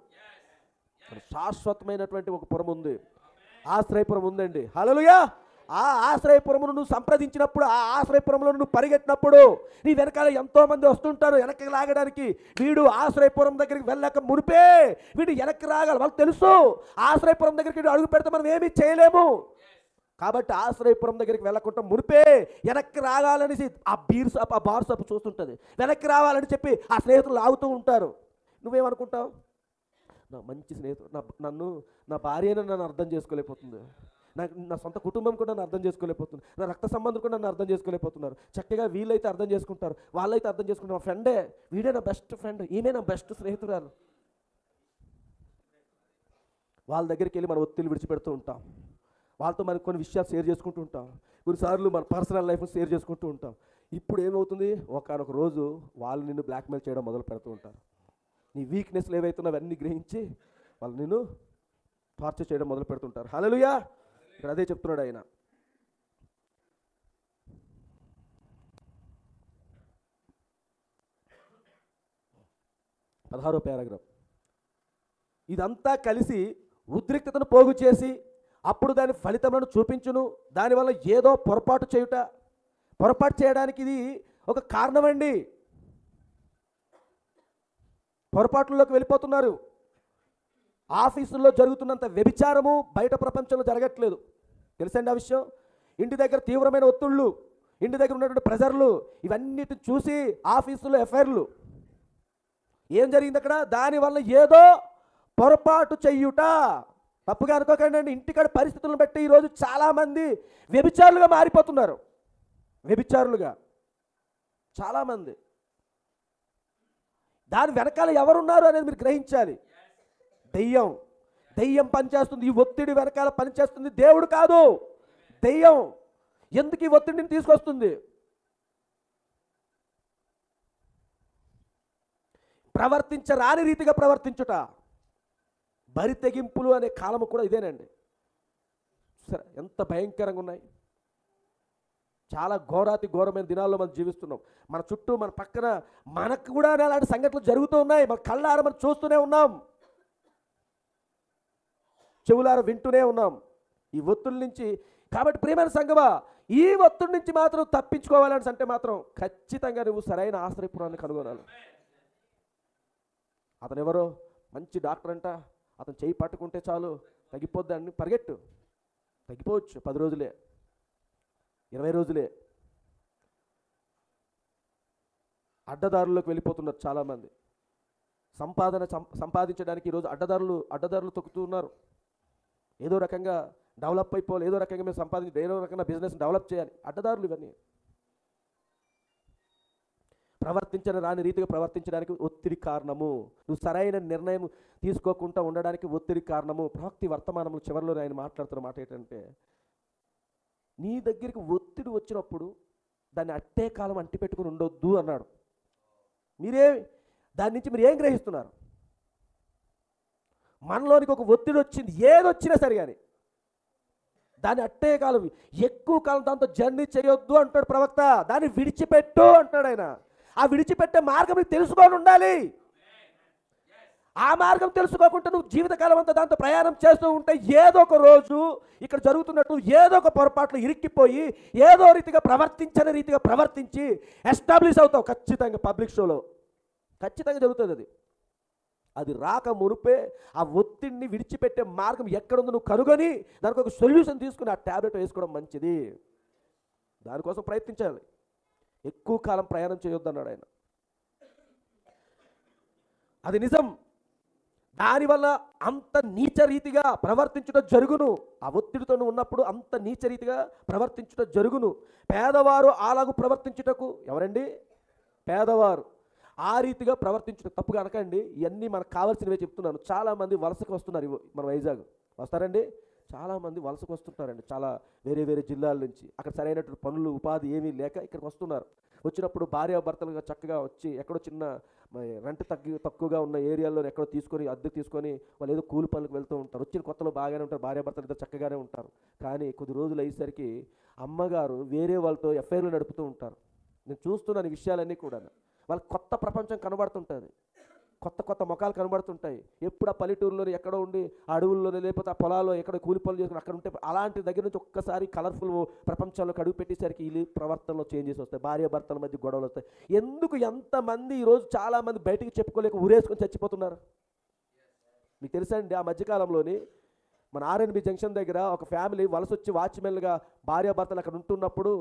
శాశ్వతమైనటువంటి ఒక పురం ఉంది, ఆశ్రయపురం ఉందండి. హల్లెలూయా. ఆ ఆశ్రయపురమును నువ్వు సంప్రదించినప్పుడు, ఆ ఆశ్రయపురంలో నువ్వు పరిగెట్టినప్పుడు నీ వెనకాల ఎంతోమంది వస్తుంటారు వెనక్కి లాగడానికి. వీడు ఆశ్రయపురం దగ్గరికి వెళ్ళక మునిపే వీడు వెనక్కి రాగాలి. వాళ్ళకి తెలుసు ఆశ్రయపురం దగ్గరికి అడుగు పెడితే మనం ఏమీ చేయలేము. కాబట్టి ఆశ్రయపురం దగ్గరికి వెళ్ళకుండా మునిపే వెనక్కి రాగాలనేసి ఆ బార్ షాప్ చూస్తుంటుంది. వెనక్కి రావాలని చెప్పి ఆ స్నేహితులు ఆగుతూ ఉంటారు. నువ్వేమనుకుంటావు? నా మంచి స్నేహితుడు, నా భార్యను నన్ను అర్థం చేసుకోలేకపోతుంది, నా సొంత కుటుంబం కూడా నన్ను అర్థం చేసుకోలేకపోతుంది, నా రక్త సంబంధం కూడా నన్ను అర్థం చేసుకోలేకపోతున్నారు. చక్కగా వీళ్ళైతే అర్థం చేసుకుంటారు, వాళ్ళైతే అర్థం చేసుకుంటారు. మా ఫ్రెండే, వీడే నా బెస్ట్ ఫ్రెండ్, ఈమె నా బెస్ట్ స్నేహితురాలు. వాళ్ళ దగ్గరికి వెళ్ళి మన ఒత్తిడి విడిచిపెడుతూ ఉంటాం. వాళ్ళతో మనకు కొన్ని విషయాలు షేర్ చేసుకుంటూ ఉంటాం. కొన్నిసార్లు మన పర్సనల్ లైఫ్ని షేర్ చేసుకుంటూ ఉంటాం. ఇప్పుడు ఏమవుతుంది, ఒకానొక రోజు వాళ్ళు నిన్ను బ్లాక్మెయిల్ చేయడం మొదలు పెడుతూ ఉంటారు. నీ వీక్నెస్లు ఏవైతున్నావు అవన్నీ గ్రహించి వాళ్ళు నిన్ను టార్చర్ చేయడం మొదలు పెడుతుంటారు. హల్లెలూయా. ఇక్కడ అదే చెప్తున్నాడు ఆయన. పదహారో పారాగ్రాఫ్. ఇదంతా కలిసి ఉద్రిక్తతను పోగు చేసి అప్పుడు దాని ఫలితములను చూపించును. దానివల్ల ఏదో పొరపాటు చేయడానికి ఇది ఒక కారణమండి. పొరపాట్లలోకి వెళ్ళిపోతున్నారు. ఆఫీసుల్లో జరుగుతున్నంత వ్యభిచారము బయట ప్రపంచంలో జరగట్లేదు, తెలుసండి ఆ విషయం. ఇంటి దగ్గర తీవ్రమైన ఒత్తిళ్ళు, ఇంటి దగ్గర ఉన్నటువంటి ప్రెజర్లు, ఇవన్నిటిని చూసి ఆఫీసులో ఎఫ్ఐఆర్లు. ఏం జరిగింది అక్కడ? దానివల్ల ఏదో పొరపాటు చెయ్యుట. తప్పుగా అనుకోకండి అండి. ఇంటికాడ పరిస్థితులను బట్టి ఈరోజు చాలామంది వ్యభిచారులుగా మారిపోతున్నారు. వ్యభిచారులుగా చాలామంది. దాని వెనకాల ఎవరున్నారు అనేది మీరు గ్రహించాలి. దెయ్యం పనిచేస్తుంది. ఈ ఒత్తిడి వెనకాల పనిచేస్తుంది దేవుడు కాదు, దెయ్యం. ఎందుకు ఈ ఒత్తిడిని తీసుకొస్తుంది? ప్రవర్తించరాని రీతిగా ప్రవర్తించుట. బరి తెగింపులు అనే కాలము కూడా ఇదేనండి. సరే, ఎంత భయంకరంగా ఉన్నాయి. చాలా ఘోరమైన దినాల్లో మనం జీవిస్తున్నాం. మన చుట్టూ, మన పక్కన మనకు కూడా అలాంటి సంఘటనలు జరుగుతూ ఉన్నాయి. మన కళ్ళారా మనం చూస్తూనే ఉన్నాం, చెవులారా వింటూనే ఉన్నాం ఈ ఒత్తిడి నుంచి. కాబట్టి ప్రియమైన సంఘమా, ఈ ఒత్తిడి నుంచి మాత్రం తప్పించుకోవాలని అంటే మాత్రం ఖచ్చితంగా నువ్వు సరైన ఆశ్రయపురాన్ని కనుగొనాలి. అతను ఎవరో మంచి డాక్టర్ అంట, అతను చేయి పట్టుకుంటే చాలు తగ్గిపోద్దని పరిగెట్టు. తగ్గిపోవచ్చు 10 రోజులే, 20 రోజులే. అడ్డదారుల్లోకి వెళ్ళిపోతున్నారు చాలామంది. సంపాదించడానికి ఈరోజు అడ్డదారులు తొక్కుతూ ఉన్నారు. ఏదో రకంగా డెవలప్ అయిపోవాలి, ఏదో రకంగా మేము సంపాదించి ఏదో రకంగా బిజినెస్ డెవలప్ చేయాలి. అడ్డదారులు ఇవన్నీ. రాని రీతిగా ప్రవర్తించడానికి ఒత్తిడి కారణము. నువ్వు సరైన నిర్ణయం తీసుకోకుండా ఉండడానికి ఒత్తిడి కారణము. ప్రవక్తి వర్తమానములు చివరిలో ఆయన మాట్లాడుతున్న మాట ఏంటంటే, నీ దగ్గరికి ఒత్తిడి వచ్చినప్పుడు దాన్ని అట్టే కాలం అంటిపెట్టుకుని ఉండొద్దు అన్నాడు. దాని నుంచి మీరు ఏం గ్రహిస్తున్నారు? మనలోనికి ఒక ఒత్తిడి వచ్చింది, ఏదొచ్చినా సరే కానీ దాన్ని అట్టే కాలం, ఎక్కువ కాలం దాంతో జర్నీ చేయొద్దు అంటాడు ప్రవక్త. దాన్ని విడిచిపెట్టు అంటాడు ఆయన. ఆ విడిచిపెట్టే మార్గం నీకు తెలుసుకొని ఉండాలి. ఆ మార్గం తెలుసుకోకుండా నువ్వు జీవితకాలం అంతా దాంతో ప్రయాణం చేస్తూ ఉంటే ఏదో ఒక రోజు ఇక్కడ జరుగుతున్నట్టు ఏదో ఒక పొరపాట్లు ఇరిక్కిపోయి ఏదో రీతిగా ప్రవర్తించని రీతిగా ప్రవర్తించి ఎస్టాబ్లిష్ అవుతావు. ఖచ్చితంగా పబ్లిక్ షోలో ఖచ్చితంగా జరుగుతుంది. అది రాక మునుపే ఆ ఒత్తిడిని విడిచిపెట్టే మార్గం ఎక్కడుందో నువ్వు కనుగొని దానికి ఒక సొల్యూషన్ తీసుకుని ఆ ట్యాబ్లెట్ వేసుకోవడం మంచిది. దానికోసం ప్రయత్నించాలి. ఎక్కువ కాలం ప్రయాణం చేయొద్దు అన్నాడు ఆయన. అది నిజం. దానివల్ల అంత నీచరీతిగా ప్రవర్తించుట జరుగును. ఆ ఒత్తిడితో ఉన్నప్పుడు అంత నీచరీతిగా ప్రవర్తించుట జరుగును. పేదవారు అలాగూ ప్రవర్తించుటకు, ఎవరండి? పేదవారు ఆ రీతిగా ప్రవర్తించుట తప్పుగా అనకండి. ఇవన్నీ మనకు కావాల్సినవే చెప్తున్నాను. చాలామంది వలసకు వస్తున్నారు మన వైజాగ్. వస్తారండి, చాలామంది వలసకు వస్తుంటారండి. చాలా వేరే వేరే జిల్లాల నుంచి అక్కడ సరైనటువంటి పనులు ఉపాధి ఏమీ లేక ఇక్కడికి వస్తున్నారు. వచ్చినప్పుడు భార్యాభర్తలుగా చక్కగా వచ్చి ఎక్కడో చిన్న రెంట్ తక్కువగా ఉన్న ఏరియాలో ఎక్కడో తీసుకొని అద్దె తీసుకొని వాళ్ళు ఏదో కూలి పనులకు వెళ్తూ ఉంటారు. వచ్చిన కొత్తలో బాగానే ఉంటారు, భార్యాభర్తలు ఇద్దరు చక్కగానే ఉంటారు. కానీ కొద్ది రోజులు అయ్యేసరికి అమ్మగారు వేరే వాళ్ళతో ఎఫ్ఐఆర్లు నడుపుతూ ఉంటారు. నేను చూస్తున్నాను ఈ విషయాలన్నీ కూడా. వాళ్ళకి కొత్త ప్రపంచం కనబడుతుంటుంది, కొత్త కొత్త ముఖాలు కనబడుతుంటాయి. ఎప్పుడు ఆ పల్లెటూరులోనే ఎక్కడో ఉండి ఆ అడవుల్లోనే లేకపోతే ఆ పొలాల్లో ఎక్కడ కూలి పనులు చేసుకుని అక్కడ ఉంటే అలాంటి దగ్గర నుంచి ఒక్కసారి కలర్ఫుల్ ప్రపంచంలోకి అడుగు పెట్టేసరికి వీళ్ళు ప్రవర్తనలో చేంజెస్ వస్తాయి, భార్యాభర్తల మధ్య గొడవలు వస్తాయి. ఎందుకు ఎంతమంది ఈరోజు చాలామంది బయటికి చెప్పుకోలేక ఊరేసుకొని చచ్చిపోతున్నారు మీకు తెలుసా అండి? ఆ మధ్యకాలంలోని మన ఆర్ఎన్బి జంక్షన్ దగ్గర ఒక ఫ్యామిలీ వలస వచ్చి వాచ్మెన్లుగా భార్యాభర్తలు అక్కడ ఉంటున్నప్పుడు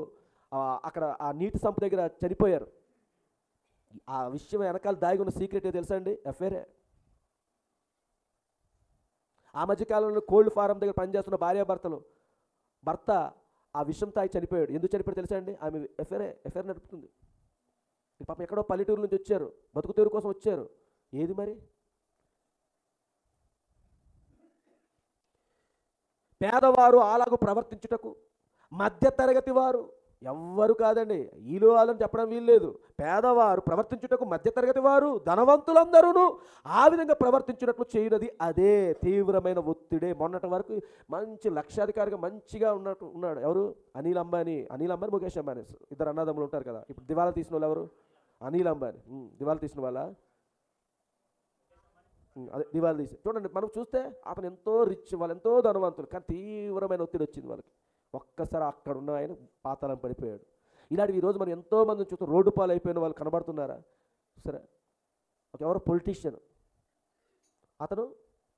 అక్కడ ఆ నీటి సంపు దగ్గర చనిపోయారు. ఆ విషయం వెనకాల దాగి ఉన్న సీక్రెట్ తెలుసా అండి? ఎఫ్ఐఆరే. ఆ మధ్యకాలంలో కోల్డ్ ఫారం దగ్గర పనిచేస్తున్న భార్యాభర్తలు భర్త ఆ విషయం తాగి చనిపోయాడు. ఎందుకు చనిపోయాడు తెలుసా అండి? ఆమె ఎఫ్ఐఆర్ నడుపుతుంది. పాపం ఎక్కడో పల్లెటూరు నుంచి వచ్చారు, బతుకుతూరు కోసం వచ్చారు. ఏది మరి? పేదవారు అలాగూ ప్రవర్తించుటకు, మధ్యతరగతి వారు ఎవ్వరు కాదండి, ఈలో వాళ్ళని చెప్పడం వీల్లేదు. పేదవారు ప్రవర్తించుటకు, మధ్యతరగతి వారు ధనవంతులందరూ ఆ విధంగా ప్రవర్తించినట్లు చేయనది అదే తీవ్రమైన ఒత్తిడే. మొన్నటి వరకు మంచి లక్షాధికారిగా మంచిగా ఉన్నాడు ఎవరు? అనిల్ అంబానీ, ముఖేష్ అంబానీ, ఇద్దరు అన్నదమ్ములు ఉంటారు కదా. ఇప్పుడు దివాలా తీసిన వాళ్ళు ఎవరు? అనిల్ అంబానీ. దివాలా తీసిన వాళ్ళ అదే దివాలా తీసి చూడండి. మనం చూస్తే అతను ఎంతో రిచ్, వాళ్ళు ఎంతో ధనవంతులు, కానీ తీవ్రమైన ఒత్తిడి వచ్చింది వాళ్ళకి. ఒక్కసారి అక్కడ ఉన్న ఆయన పాతాళం పడిపోయాడు. ఇలాంటివి ఈరోజు మనం ఎంతోమందిని చూస్తాం. రోడ్డు పాలు అయిపోయిన వాళ్ళు కనబడుతున్నారా? సరే, ఎవరో పొలిటీషియన్, అతను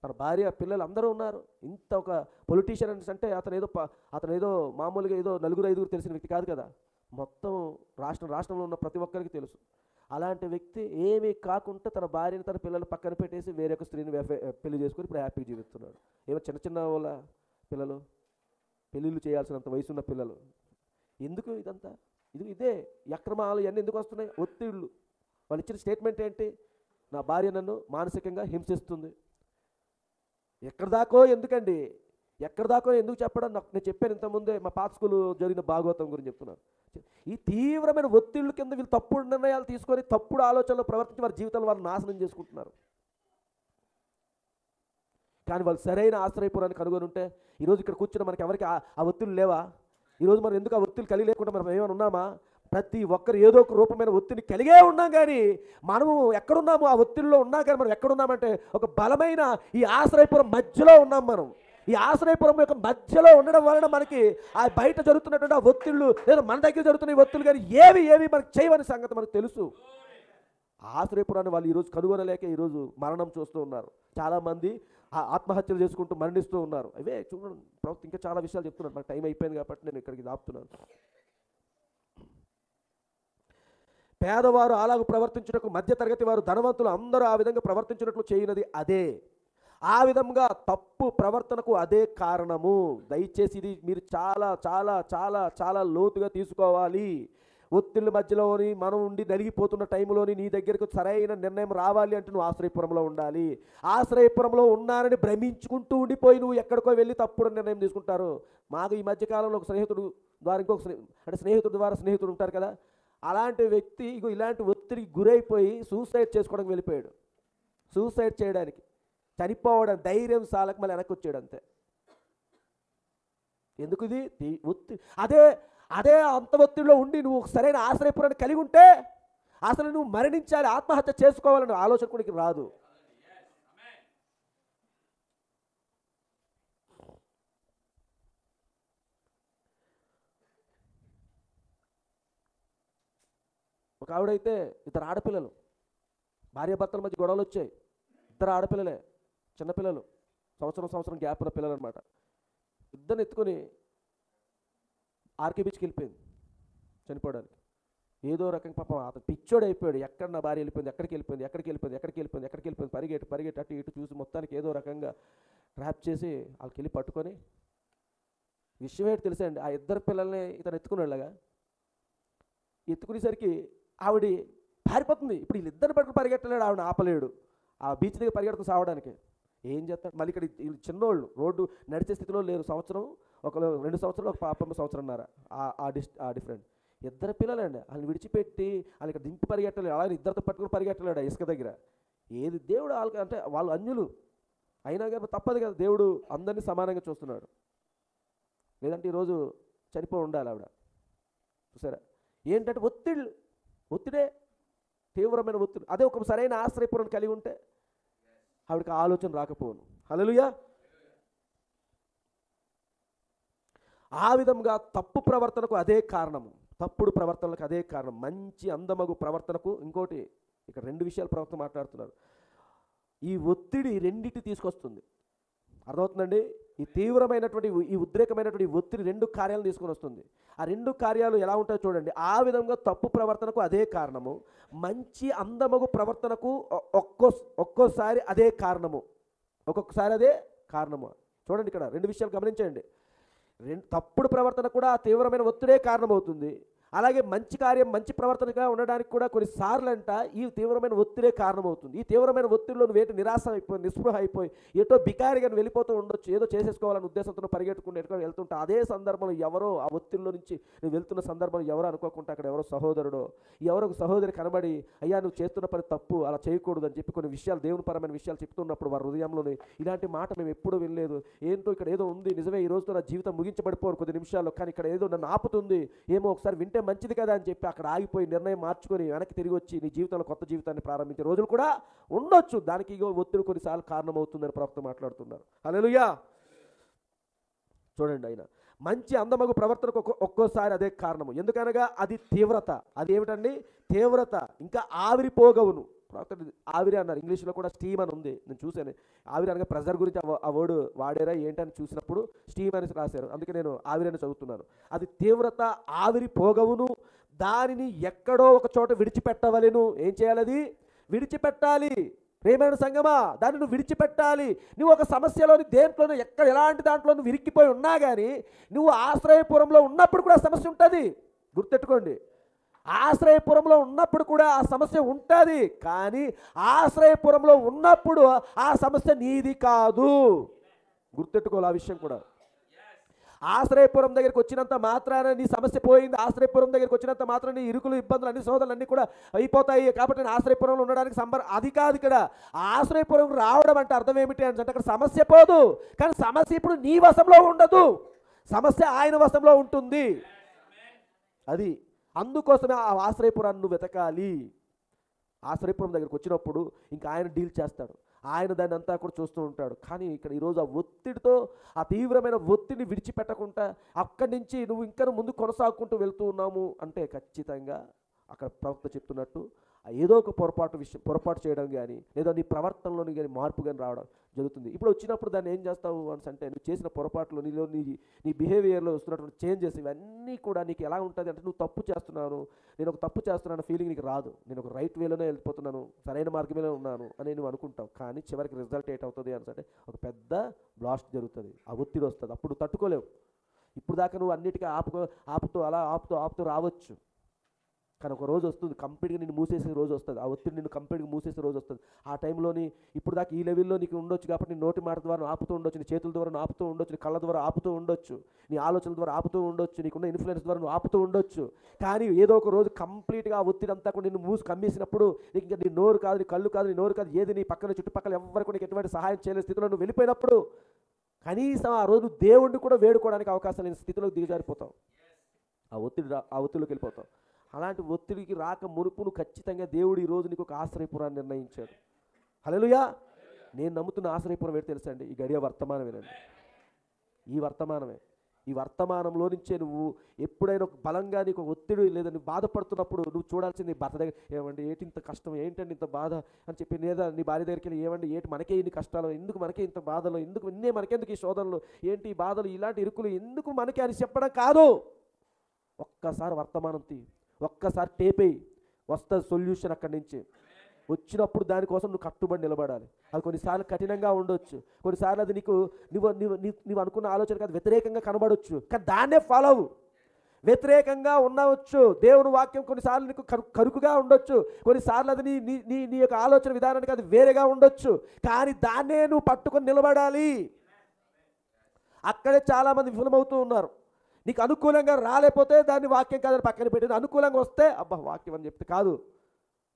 తన భార్య పిల్లలు అందరూ ఉన్నారు. ఇంత ఒక పొలిటీషియన్ అంటే అతను ఏదో మామూలుగా ఏదో నలుగురు ఐదుగురు తెలిసిన వ్యక్తి కాదు కదా. మొత్తం రాష్ట్రంలో ఉన్న ప్రతి ఒక్కరికి తెలుసు. అలాంటి వ్యక్తి ఏమీ కాకుండా తన భార్యని తన పిల్లలు పక్కన పెట్టేసి వేరే ఒక స్త్రీని పెళ్లి చేసుకొని ఇప్పుడు హ్యాపీగా జీవిస్తున్నాడు. ఏమో చిన్న వాళ్ళ పిల్లలు, పెళ్ళిళ్ళు చేయాల్సినంత వయసున్న పిల్లలు. ఎందుకు ఇదంతా? ఇదే అక్రమాలు ఇవన్నీ ఎందుకు వస్తున్నాయి? ఒత్తిళ్ళు. వాళ్ళు ఇచ్చిన స్టేట్మెంట్ ఏంటి? నా భార్య నన్ను మానసికంగా హింసిస్తుంది. ఎక్కడి దాకో ఎందుకండి? ఎందుకు చెప్పడం? నేను చెప్పాను ఇంతకుముందే, మా పాత స్కూల్ జరిగిన భాగవతం గురించి చెప్తున్నాను. ఈ తీవ్రమైన ఒత్తిళ్ళు కింద వీళ్ళు తప్పుడు నిర్ణయాలు తీసుకొని తప్పుడు ఆలోచనలు ప్రవర్తించి వారి జీవితాలు వాళ్ళు నాశనం చేసుకుంటున్నారు. కానీ వాళ్ళు సరైన ఆశ్రయపురాన్ని కనుగొని ఉంటే ఈరోజు ఇక్కడ కూర్చున్న మనకి ఎవరికి ఆ ఒత్తిళ్ళు లేవా? ఈరోజు మనం ఎందుకు ఆ ఒత్తిళ్ళు కలిగి లేకుండా మనం ఏమైనా ఉన్నామా? ప్రతి ఒక్కరు ఏదో ఒక రూపమైన ఒత్తిడి కలిగే ఉన్నాం. కానీ మనము ఎక్కడున్నాము? ఆ ఒత్తిడిలో ఉన్నాం. కానీ మనం ఎక్కడున్నామంటే ఒక బలమైన ఈ ఆశ్రయపురం మధ్యలో ఉన్నాం. మనం ఈ ఆశ్రయపురం యొక్క మధ్యలో ఉండడం వలన మనకి ఆ బయట జరుగుతున్నటువంటి ఆ ఒత్తిళ్ళు, లేదా మన దగ్గర జరుగుతున్న ఈ ఒత్తిళ్ళు కానీ ఏవి మనకు చేయవని సంగతి మనకు తెలుసు. ఆశ్రయపురాన్ని వాళ్ళు ఈరోజు కనుగొనలేక ఈరోజు మరణం చూస్తూ ఉన్నారు. చాలామంది ఆత్మహత్యలు చేసుకుంటూ మరణిస్తూ ఉన్నారు. అవే చూడండి, ప్రవక్త ఇంకా చాలా విషయాలు చెప్తున్నాను. నాకు టైం అయిపోయింది కాబట్టి నేను ఇక్కడికి ఆపుతున్నాను. పేదవారు అలాగూ ప్రవర్తించుటకు, మధ్యతరగతి వారు ధనవంతులు అందరూ ఆ విధంగా ప్రవర్తించినట్లు చేయనది అదే. ఆ విధంగా తప్పు ప్రవర్తనకు అదే కారణము. దయచేసి ఇది మీరు చాలా చాలా చాలా చాలా లోతుగా తీసుకోవాలి. ఒత్తిళ్ళ మధ్యలోని మనం ఉండి నలిగిపోతున్న టైంలోని నీ దగ్గరకు సరైన నిర్ణయం రావాలి అంటే నువ్వు ఆశ్రయపురంలో ఉండాలి. ఆశ్రయపురంలో ఉన్నారని భ్రమించుకుంటూ ఉండిపోయి నువ్వు ఎక్కడికో వెళ్ళి తప్పుడు నిర్ణయం తీసుకుంటారు. మాకు ఈ మధ్యకాలంలో ఒక స్నేహితుడు ద్వారా స్నేహితుడి ద్వారా స్నేహితుడు ఉంటారు కదా, అలాంటి వ్యక్తి ఇలాంటి ఒత్తిడికి గురైపోయి సూసైడ్ చేసుకోవడానికి వెళ్ళిపోయాడు. సూసైడ్ చేయడానికి, చనిపోవడం ధైర్యం సాలకు మళ్ళీ వెనక్కి వచ్చాడు అంతే. ఎందుకు ఇది ఒత్తిడి? అదే అంత ఒత్తిడిలో ఉండి నువ్వు సరైన ఆశ్రయపురాన్ని కలిగి ఉంటే అసలు నువ్వు మరణించాలి, ఆత్మహత్య చేసుకోవాలని ఆలోచన కూడా రాదు. ఒక ఆవిడైతే ఇద్దరు ఆడపిల్లలు, భార్యాభర్తల మధ్య గొడవలు వచ్చాయి. ఇద్దరు ఆడపిల్లలే, చిన్నపిల్లలు, సంవత్సరం గ్యాప్ ఉన్న పిల్లలు అనమాట. ఇద్దరిని ఎత్తుకొని ఆర్కే బీచ్కి వెళ్ళిపోయింది చనిపోవడానికి. ఏదో రకంగా పాపం అతను పిచ్చోడు అయిపోయాడు. ఎక్కడ నా భార్య వెళ్ళిపోయింది, ఎక్కడికి వెళ్ళిపోయింది, ఎక్కడికి వెళ్ళిపోయింది, ఎక్కడికి వెళ్ళిపోయింది, ఎక్కడికి వెళ్ళిపోయింది, పరిగెట్టి అటు ఇటు చూసి మొత్తానికి ఏదో రకంగా ట్రాప్ చేసి వాళ్ళకి వెళ్ళి పట్టుకొని, విషయం ఏంటి తెలుసా అండి, ఆ ఇద్దరు పిల్లల్ని ఇతను ఎత్తుకునేలాగా ఎత్తుకునేసరికి ఆవిడ పారిపోతుంది. ఇప్పుడు వీళ్ళిద్దరిని పట్టుకుని పరిగెట్టలేడు, ఆవిడ ఆపలేడు. ఆ బీచ్ దగ్గర పరిగెడుతూ సావడానికి ఏం చేస్తాడు? మళ్ళీ ఇక్కడ చిన్నోళ్ళు రోడ్డు నడిచే స్థితిలో లేరు. సంవత్సరం, ఒకరు 2 సంవత్సరాలు, ఒక పాప సంవత్సరంన్నర. ఆ డిఫరెంట్. ఇద్దరు పిల్లలండి. వాళ్ళని విడిచిపెట్టి వాళ్ళు ఇక్కడ దింపి పరిగెట్టలేడు. అలాగే ఇద్దరితో పట్టుకుని పరిగెట్టలేడు ఇసుక దగ్గర. ఏది దేవుడు వాళ్ళకి అంటే వాళ్ళు అన్యులు అయినా కానీ తప్పదు కదా, దేవుడు అందరినీ సమానంగా చూస్తున్నాడు. లేదంటే ఈరోజు చనిపోయి ఉండాలి ఆవిడ. చూసారా ఏంటంటే ఒత్తిడే, తీవ్రమైన ఒత్తిడి. అదే ఒక సరైన ఆశ్రయపురం కలిగి ఉంటే ఆవిడకి ఆలోచన రాకపోను. హల్లెలూయా. ఆ విధంగా తప్పు ప్రవర్తనకు అదే కారణము, తప్పుడు ప్రవర్తనలకు అదే కారణం. మంచి అందమగు ప్రవర్తనకు ఇంకోటి, ఇక్కడ 2 విషయాల ప్రవర్తన మాట్లాడుతున్నారు. ఈ ఒత్తిడి రెండిటి తీసుకొస్తుంది. అర్థమవుతుందండి? ఈ తీవ్రమైనటువంటి ఈ ఉద్రేకమైనటువంటి ఒత్తిడి 2 కార్యాలను తీసుకొని వస్తుంది. ఆ 2 కార్యాలు ఎలా ఉంటాయో చూడండి. ఆ విధంగా తప్పు ప్రవర్తనకు అదే కారణము, మంచి అందమగు ప్రవర్తనకు ఒక్కోసారి అదే కారణము, ఒక్కొక్కసారి అదే కారణము. చూడండి ఇక్కడ 2 విషయాలు గమనించండి. తప్పుడు ప్రవర్తన కూడా తీవ్రమైన ఒత్తిడే కారణమవుతుంది. అలాగే మంచి కార్యం, మంచి ప్రవర్తనగా ఉండడానికి కూడా కొన్నిసార్లు అంట ఈ తీవ్రమైన ఒత్తిడే కారణమవుతుంది. ఈ తీవ్రమైన ఒత్తిడిలో నువ్వు ఏంటి నిరాశ అయిపోయి, నిస్పృహ అయిపోయి, ఏటో బికారిగా వెళ్ళిపోతూ ఉండొచ్చు. ఏదో చేసేసుకోవాలని ఉద్దేశంతో పరిగెట్టుకుంటూ వెళ్తుంటా. అదే సందర్భంలో ఎవరో ఆ ఒత్తిడిలో నుంచి నువ్వు వెళ్తున్న సందర్భంలో ఎవరో అనుకోకుండా అక్కడ ఎవరో సహోదరుడో ఎవరో ఒక సహోదరి కనబడి, అయ్యా నువ్వు చేస్తున్న పని తప్పు, అలా చేయకూడదు అని చెప్పి కొన్ని విషయాలు, దేవుని పరమైన విషయాలు చెప్తున్నప్పుడు వారి హృదయంలోనే ఇలాంటి మాట మేము ఎప్పుడూ వినలేదు, ఏంటో ఇక్కడ ఏదో ఉంది, నిజమే ఈ రోజుతో నా జీవితం ముగించబడిపోను కొద్ది నిమిషాల్లో, కానీ ఇక్కడ ఏదో నన్ను ఆపుతుంది, ఏమో ఒకసారి వింటే మంచిది కదా అని చెప్పి అక్కడ ఆగిపోయి నిర్ణయం మార్చుకొని వెనక్కి తిరిగి వచ్చి నీ జీవితంలో కొత్త జీవితాన్ని ప్రారంభించే రోజులు కూడా ఉండొచ్చు. దానికి ఒత్తిడి కొన్నిసార్లు కారణమవుతుందని ప్రవక్త మాట్లాడుతున్నారు. హల్లెలూయా. చూడండి, ఆయన మంచి అందమగు ప్రవర్తనకు ఒక్కోసారి అదే కారణము. ఎందుకనగా అది తీవ్రత. అది ఏమిటండి? తీవ్రత. ఇంకా ఆవిరిపోగవును. ఆవిరి అన్నారు, ఇంగ్లీష్లో కూడా స్టీమ్ అని ఉంది, నేను చూశాను. ఆవిరి అనగా ప్రెజర్ గురించి ఆ వర్డ్ వాడారా ఏంటని చూసినప్పుడు స్టీమ్ అని రాశారు, అందుకే నేను ఆవిరి అని చదువుతున్నాను. అది తీవ్రత, ఆవిరి పోగవును, దానిని ఎక్కడో ఒక చోట విడిచిపెట్టవలెను. ఏం చేయాలి? అది విడిచిపెట్టాలి. ప్రేమైన సంగమా, దాన్ని నువ్వు విడిచిపెట్టాలి. నువ్వు ఒక సమస్యలోని దేంట్లోనూ ఎలాంటి దాంట్లో నువ్వు ఇరిక్కిపోయి ఉన్నా కానీ నువ్వు ఆశ్రయపురంలో ఉన్నప్పుడు కూడా సమస్య ఉంటుంది. గుర్తెట్టుకోండి, ఆశ్రయపురంలో ఉన్నప్పుడు కూడా ఆ సమస్య ఉంటుంది. కానీ ఆశ్రయపురంలో ఉన్నప్పుడు ఆ సమస్య నీది కాదు. గుర్తెట్టుకోవాలి ఆ విషయం కూడా. ఆశ్రయపురం దగ్గరికి వచ్చినంత మాత్రాన నీ సమస్య పోయింది, ఆశ్రయపురం దగ్గరికి వచ్చినంత మాత్రం నీ ఇరుకులు, ఇబ్బందులు, అన్ని సోదరులు అన్నీ కూడా అయిపోతాయి కాబట్టి నేను ఆశ్రయపురంలో ఉండడానికి అది కాదు. ఇక్కడ ఆశ్రయపురం రావడం అంటే అర్థం ఏమిటి అంటే అక్కడ సమస్య పోదు, కానీ సమస్య ఇప్పుడు నీ వశంలో ఉండదు, సమస్య ఆయన వశంలో ఉంటుంది. అది అందుకోసమే ఆ ఆశ్రయపురాన్ని నువ్వు వెతకాలి. ఆశ్రయపురం దగ్గరికి వచ్చినప్పుడు ఇంకా ఆయన డీల్ చేస్తాడు, ఆయన దాన్ని అంతా కూడా చూస్తూ ఉంటాడు. కానీ ఇక్కడ ఈరోజు ఆ ఒత్తిడితో, ఆ తీవ్రమైన ఒత్తిడిని విడిచిపెట్టకుండా అక్కడి నుంచి నువ్వు ఇంకా ముందు కొనసాగుకుంటూ వెళ్తూ ఉన్నాము అంటే ఖచ్చితంగా అక్కడ ప్రవక్త చెప్తున్నట్టు ఏదో ఒక పొరపాటు చేయడం కానీ లేదా నీ ప్రవర్తనలోని కానీ మార్పు కానీ రావడం జరుగుతుంది. ఇప్పుడు వచ్చినప్పుడు దాన్ని ఏం చేస్తావు అని అంటే నువ్వు చేసిన పొరపాట్లు, నీ బిహేవియర్లో వస్తున్నటువంటి చేంజెస్ ఇవన్నీ కూడా నీకు ఎలా ఉంటుంది అంటే నువ్వు తప్పు చేస్తున్నాను, నేను ఒక తప్పు చేస్తున్నాను ఫీలింగ్ నీకు రాదు. నేను ఒక రైట్ వేలోనే వెళ్ళిపోతున్నాను, సరైన మార్గంలో ఉన్నాను అని నువ్వు అనుకుంటావు. కానీ చివరికి రిజల్ట్ ఏంటవుతుంది అని అంటే ఒక పెద్ద బ్లాస్ట్ జరుగుతుంది, ఆ ఒత్తిడి వస్తుంది, అప్పుడు తట్టుకోలేవు. ఇప్పుడు దాకా నువ్వు అన్నిటికీ ఆపుతూ రావచ్చు, కానీ ఒక రోజు వస్తుంది కంప్లీట్గా నిన్ను మూసేసే రోజు వస్తుంది, ఆ ఒత్తిడి నిన్ను కంప్లీట్గా మూసేసే రోజు వస్తుంది. ఆ టైంలోని ఇప్పుడు దాకా ఈ లెవెల్లో నీకు ఉండొచ్చు కాబట్టి నీ నోటి మాట ద్వారా ఆపుతూ ఉండొచ్చు, నీ చేతుల ద్వారా ఆపుతూ ఉండొచ్చు, నీ కళ్ళ ద్వారా ఆపుతూ ఉండొచ్చు, నీ ఆలోచనల ద్వారా ఆపుతూ ఉండొచ్చు, నీకున్న ఇన్ఫ్లుయెన్స్ ద్వారా నువ్వు ఆపుతూ ఉండొచ్చు. కానీ ఏదో ఒక రోజు కంప్లీట్గా ఆ ఒత్తిడి అంతా కూడా నిన్ను కమ్మేసినప్పుడు నీకు ఇంకా నీ నోరు కాదు, నీ కళ్ళు కాదు, నీ నోరు కాదు, ఏది నీ పక్కన చుట్టుపక్కల ఎవరికి నీకు ఎటువంటి సహాయం చేయలేని స్థితిలో నువ్వు వెళ్ళిపోయినప్పుడు కనీసం ఆ రోజు దేవుణ్ణి కూడా వేడుకోవడానికి అవకాశం లేని స్థితిలోకి దిగజారిపోతావు, ఆ ఒత్తిడిలోకి వెళ్ళిపోతావు. అలాంటి ఒత్తిడికి రాక మునుపు నువ్వు ఖచ్చితంగా దేవుడు ఈరోజు నీకు ఒక ఆశ్రయపురాన్ని నిర్ణయించాడు. హల్లెలూయా. నేను నమ్ముతున్న ఆశ్రయపురం ఏంటి తెలుసా అండి? ఈ గడియ వర్తమానమేనండి. ఈ వర్తమానంలో నుంచే నువ్వు ఎప్పుడైనా ఒక బలంగా నీకు ఒత్తిడి లేదా నువ్వు బాధపడుతున్నప్పుడు నువ్వు చూడాల్సింది భర్త దగ్గర, ఏమండి ఏంటి ఇంత కష్టం, ఏంటండి ఇంత బాధ అని చెప్పి, లేదా నీ భార్య దగ్గరికి వెళ్ళి ఏమండి ఏంటి మనకే ఇన్ని కష్టాలు, ఎందుకు మనకే ఇంత బాధలు, ఎందుకు మనకెందుకు ఈ శోధనలు, ఏంటి ఈ బాధలు, ఇలాంటి ఇరుకులు ఎందుకు మనకే అని చెప్పడం కాదు. ఒక్కసారి వర్తమానం ఒక్కసారి టేపేయి, వస్తుంది సొల్యూషన్ అక్కడి నుంచి. వచ్చినప్పుడు దానికోసం నువ్వు కట్టుబడి నిలబడాలి. అది కొన్నిసార్లు కఠినంగా ఉండొచ్చు, కొన్నిసార్లు అది నీకు నువ్వు అనుకున్న ఆలోచనకు అది వ్యతిరేకంగా కనబడవచ్చు, కానీ దాన్నే ఫాలో అవ్వు. వ్యతిరేకంగా ఉండవచ్చు, దేవుని వాక్యం కొన్నిసార్లు నీకు కరుకుగా ఉండొచ్చు, కొన్నిసార్లు అది నీ యొక్క ఆలోచన విధానానికి అది వేరేగా ఉండొచ్చు, కానీ దాన్నే నువ్వు పట్టుకొని నిలబడాలి. అక్కడే చాలామంది విఫలమవుతూ ఉన్నారు. నీకు అనుకూలంగా రాలేకపోతే దాన్ని వాక్యం కాదని పక్కన పెట్టింది, అనుకూలంగా వస్తే అబ్బా వాక్యం అని చెప్తే కాదు,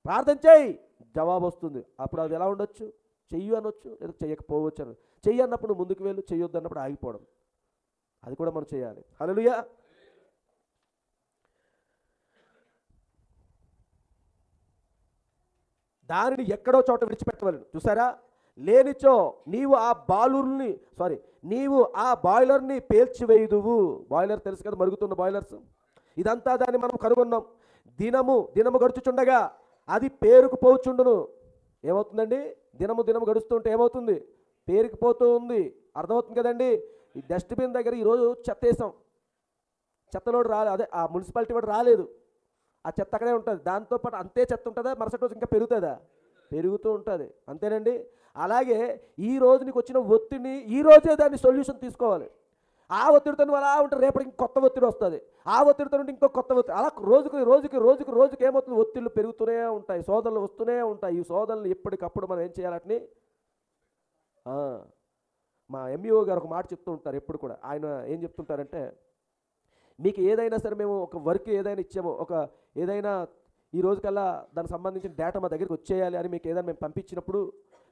ప్రార్థన చేయి, జవాబు వస్తుంది. అప్పుడు అది ఎలా ఉండొచ్చు, చెయ్యి అనొచ్చు, లేదా చెయ్యకపోవచ్చు అని. చెయ్యి అన్నప్పుడు ముందుకు వెళ్ళు, చెయ్యొద్దు అన్నప్పుడు ఆగిపోవడం, అది కూడా మనం చేయాలి. హల్లెలూయా. దానిని ఎక్కడో చోట విడిచిపెట్టవలను. చూసారా, లేనిచో నీవు ఆ బాయిలర్ని పేల్చివేయుదువు. బాయిలర్ తెలుసు కదా, మరుగుతున్న బాయిలర్స్. ఇదంతా దాన్ని మనం కనుగొన్నాం. దినము గడుచుచుండగా అది పేరుకుపోచుండును. ఏమవుతుందండి, దినము గడుస్తుంటే ఏమవుతుంది, పేరుకుపోతూ ఉంది. అర్థమవుతుంది కదండి. ఈ డస్ట్బిన్ దగ్గర ఈరోజు చెత్త వేసాం, చెత్తలోడు అదే ఆ మున్సిపాలిటీ వాడు రాలేదు, ఆ చెత్త అక్కడే ఉంటుంది. దాంతోపాటు అంతే చెత్త ఉంటుందా, మరుసటి రోజు ఇంకా పెరుగుతుందా, పెరుగుతూ ఉంటుంది. అంతేనండి. అలాగే ఈ రోజు నీకు వచ్చిన ఒత్తిడిని ఈ రోజే దాన్ని సొల్యూషన్ తీసుకోవాలి. ఆ ఒత్తిడితో నువ్వు అలా ఉంటే రేపటికి కొత్త ఒత్తిడి వస్తుంది, ఆ ఒత్తిడితో ఉంటే ఇంకో కొత్త ఒత్తిడి, అలా రోజుకి ఏమవుతుంది, ఒత్తిళ్ళు పెరుగుతూనే ఉంటాయి, శోధనలు వస్తూనే ఉంటాయి. ఈ శోధనలు ఎప్పటికప్పుడు మనం ఏం చేయాలని మా ఎంఈఓ గారు ఒక మాట చెప్తూ ఉంటారు ఎప్పుడు కూడా. ఆయన ఏం చెప్తుంటారంటే, మీకు ఏదైనా సరే మేము ఒక వర్క్ ఏదైనా ఇచ్చామో, ఏదైనా ఈ రోజుకల్లా దానికి సంబంధించిన డేటా మా దగ్గరికి వచ్చేయాలి అని మీకు ఏదైనా మేము పంపించినప్పుడు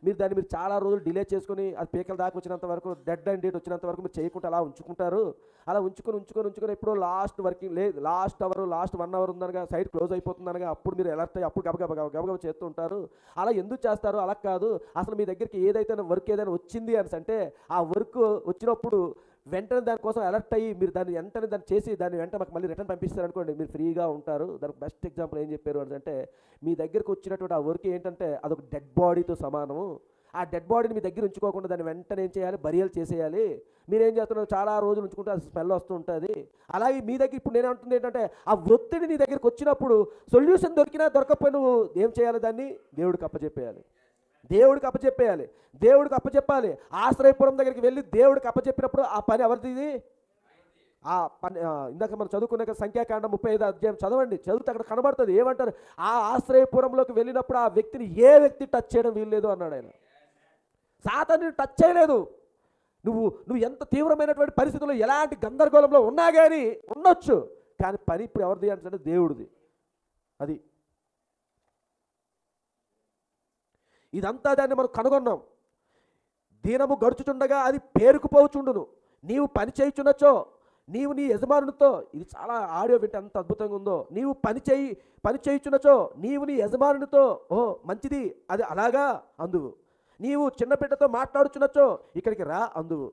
మీరు చాలా రోజులు డిలే చేసుకొని అది పీకల దాకా వచ్చినంత వరకు, డెడ్ అండ్ డేట్ వచ్చినంత వరకు మీరు చేయకుండా అలా ఉంచుకుంటారు. అలా ఉంచుకొని ఎప్పుడో లాస్ట్ అవర్ లాస్ట్ 1 అవర్ ఉందనగా సైట్ క్లోజ్ అయిపోతుందనగా అప్పుడు మీరు అలర్ట్ అయ్యి అప్పుడు గబగబా చేస్తూ ఉంటారు. అలా ఎందుకు చేస్తారు? అలా కాదు, అసలు మీ దగ్గరికి ఏదైతే వర్క్ ఏదైనా వచ్చింది అని అంటే ఆ వర్క్ వచ్చినప్పుడు వెంటనే దానికోసం అలర్ట్ అయ్యి మీరు దాన్ని చేసి దాన్ని వెంటనే మాకు మళ్ళీ రిటర్న్ పంపిస్తారు అనుకోండి, మీరు ఫ్రీగా ఉంటారు. దానికి బెస్ట్ ఎగ్జాంపుల్ ఏం చెప్పారు అంటే, మీ దగ్గరకు వచ్చినటువంటి ఆ వర్క్ ఏంటంటే అదొక డెడ్ బాడీతో సమానము. ఆ డెడ్ బాడీని మీ దగ్గర ఉంచుకోకుండా దాన్ని వెంటనే ఏం చేయాలి, బరియల్ చేసేయాలి. మీరేం చేస్తున్నారు, చాలా రోజులు ఉంచుకుంటే అది స్మెల్ వస్తూ ఉంటుంది. అలాగే మీ దగ్గర ఇప్పుడు నేను అంటుంది ఏంటంటే, ఆ ఒత్తిడి నీ దగ్గరికి వచ్చినప్పుడు సొల్యూషన్ దొరకపోయి నువ్వు ఏం చేయాలి, దాన్ని దేవుడికి అప్పచెప్పాలి. ఆశ్రయపురం దగ్గరికి వెళ్ళి దేవుడికి అప్పచెప్పినప్పుడు ఆ పని ఎవరిది? ఇది ఆ పని ఇందాక మనం చదువుకునే సంఖ్యాకాండం 35 అధ్యాయం చదివితే అక్కడ కనబడుతుంది. ఏమంటారు, ఆ ఆశ్రయపురంలోకి వెళ్ళినప్పుడు ఆ వ్యక్తిని ఏ వ్యక్తి టచ్ చేయడం వీల్లేదు అన్నాడు ఆయన. సాతాను టచ్ చేయలేదు. నువ్వు ఎంత తీవ్రమైనటువంటి పరిస్థితుల్లో ఎలాంటి గందరగోళంలో ఉన్నా కానీ ఉండొచ్చు, కానీ పని ఇప్పుడు ఎవరిది అంటే దేవుడిది. అది ఇదంతా దాన్ని మనం కనుగొన్నాం. దినము గడుచుచుండగా అది పేరుకుపోచుండును. నీవు పని చేయుచున్నచో నీవు నీ యజమానునితో, ఇది చాలా ఆడియో వింటే ఎంత అద్భుతంగా ఉందో, నీవు పని చేయుచున్నచో నీవు నీ యజమానునితో ఓ మంచిది అది అలాగా అందువు. నీవు చిన్న బిడ్డతో మాట్లాడుచున్నచో ఇక్కడికి రా అందువు.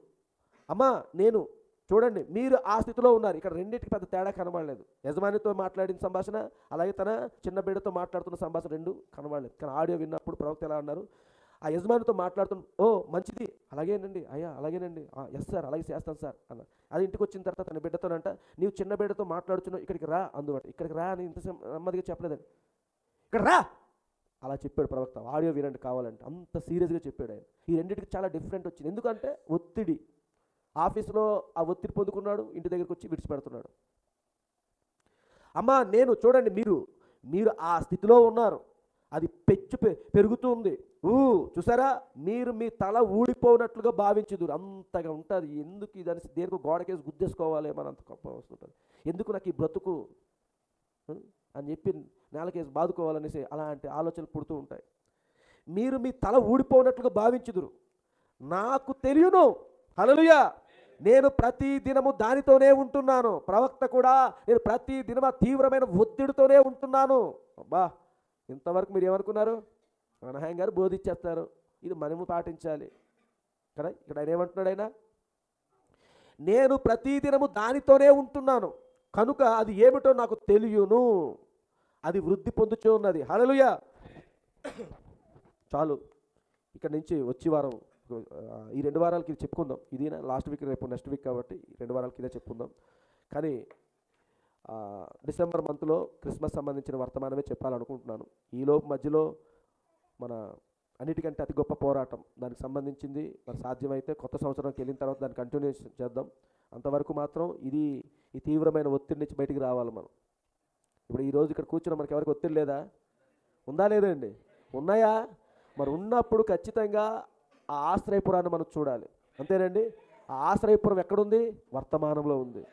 అమ్మా నేను చూడండి, మీరు ఆ స్థితిలో ఉన్నారు. ఇక్కడ రెండింటికి పెద్ద తేడా కనబడలేదు. యజమానితో మాట్లాడిన సంభాషణ, అలాగే తన చిన్న బిడ్డతో మాట్లాడుతున్న సంభాషణ రెండు కనబడలేదు. కానీ ఆడియో విన్నప్పుడు ప్రవక్త ఎలా అన్నారు, ఆ యజమానితో మాట్లాడుతున్న ఓ మంచిది అలాగేనండి అయ్యా అలాగేనండి ఎస్ సార్ అలాగే చేస్తాను సార్ అన్న. అది ఇంటికి వచ్చిన తర్వాత తన బిడ్డతోనంట, నీవు చిన్న బిడ్డతో మాట్లాడుతున్నావు ఇక్కడికి రా అందుబాటు. ఇక్కడికి రా అని ఇంత నెమ్మదిగా చెప్పలేదండి, ఇక్కడ రా అలా చెప్పాడు ప్రవక్త. ఆడియో వినండి కావాలంటే, అంత సీరియస్గా చెప్పాడు ఆయన. ఈ రెండింటికి చాలా డిఫరెంట్ వచ్చింది. ఎందుకంటే ఒత్తిడి, ఆఫీసులో ఆ ఒత్తిడి పొందుకున్నాడు, ఇంటి దగ్గరికి వచ్చి విడిచిపెడుతున్నాడు. అమ్మా నేను చూడండి, మీరు ఆ స్థితిలో ఉన్నారు, అది పెరుగుతూ ఉంది. చూసారా, మీరు మీ తల ఊడిపోయినట్లుగా భావించుదురు, అంతగా ఉంటుంది. ఎందుకు ఇదని దేనికి గోడకేసి గుద్దేసుకోవాలి మన అంత గొప్ప వస్తుంటుంది, ఎందుకు నాకు ఈ బ్రతుకు అని చెప్పి నేలకేసి బాదుకోవాలనేసి అలాంటి ఆలోచనలు పుడుతూ ఉంటాయి. మీరు మీ తల ఊడిపోయినట్లుగా భావించుదురు, నాకు తెలియను. హల్లెలూయా. నేను ప్రతి దినము దానితోనే ఉంటున్నాను. ప్రవక్త కూడా నేను ప్రతి దినము తీవ్రమైన ఒత్తిడితోనే ఉంటున్నాను. అబ్బా, ఇంతవరకు మీరు ఏమనుకున్నారు, మనహాయం గారు బోధించేస్తారు, ఇది మనము పాటించాలి కదా. ఇక్కడ ఆయన ఏమంటున్నాడు, ఆయన నేను ప్రతి దినము దానితోనే ఉంటున్నాను కనుక అది ఏమిటో నాకు తెలియను, అది వృద్ధి పొందుతూ ఉన్నది. హల్లెలూయా. చాలు, ఇక్కడ నుంచి వచ్చే వారం ఈ 2 వారాలకి ఇది చెప్పుకుందాం. ఇది లాస్ట్ వీక్ రేపు నెక్స్ట్ వీక్ కాబట్టి 2 వారాలకి ఇదే చెప్పుకుందాం. కానీ డిసెంబర్ మంత్లో క్రిస్మస్ సంబంధించిన వర్తమానమే చెప్పాలనుకుంటున్నాను. ఈలోపు మధ్యలో మన అన్నిటికంటే అతి గొప్ప పోరాటం దానికి సంబంధించింది మరి సాధ్యమైతే కొత్త సంవత్సరంకి వెళ్ళిన తర్వాత దాన్ని కంటిన్యూషన్ చేద్దాం. అంతవరకు మాత్రం ఈ తీవ్రమైన ఒత్తిడి నుంచి బయటికి రావాలి మనం. ఇప్పుడు ఈరోజు ఇక్కడ కూర్చున్న మనకి ఎవరికి ఒత్తిడి లేదా? ఉందా లేదండి? ఉన్నాయా? మరి ఉన్నప్పుడు ఖచ్చితంగా ఆ ఆశ్రయపురాన్ని మనం చూడాలి. అంతేనండి? ఆ ఆశ్రయపురం ఎక్కడుంది? వర్తమానంలో ఉంది.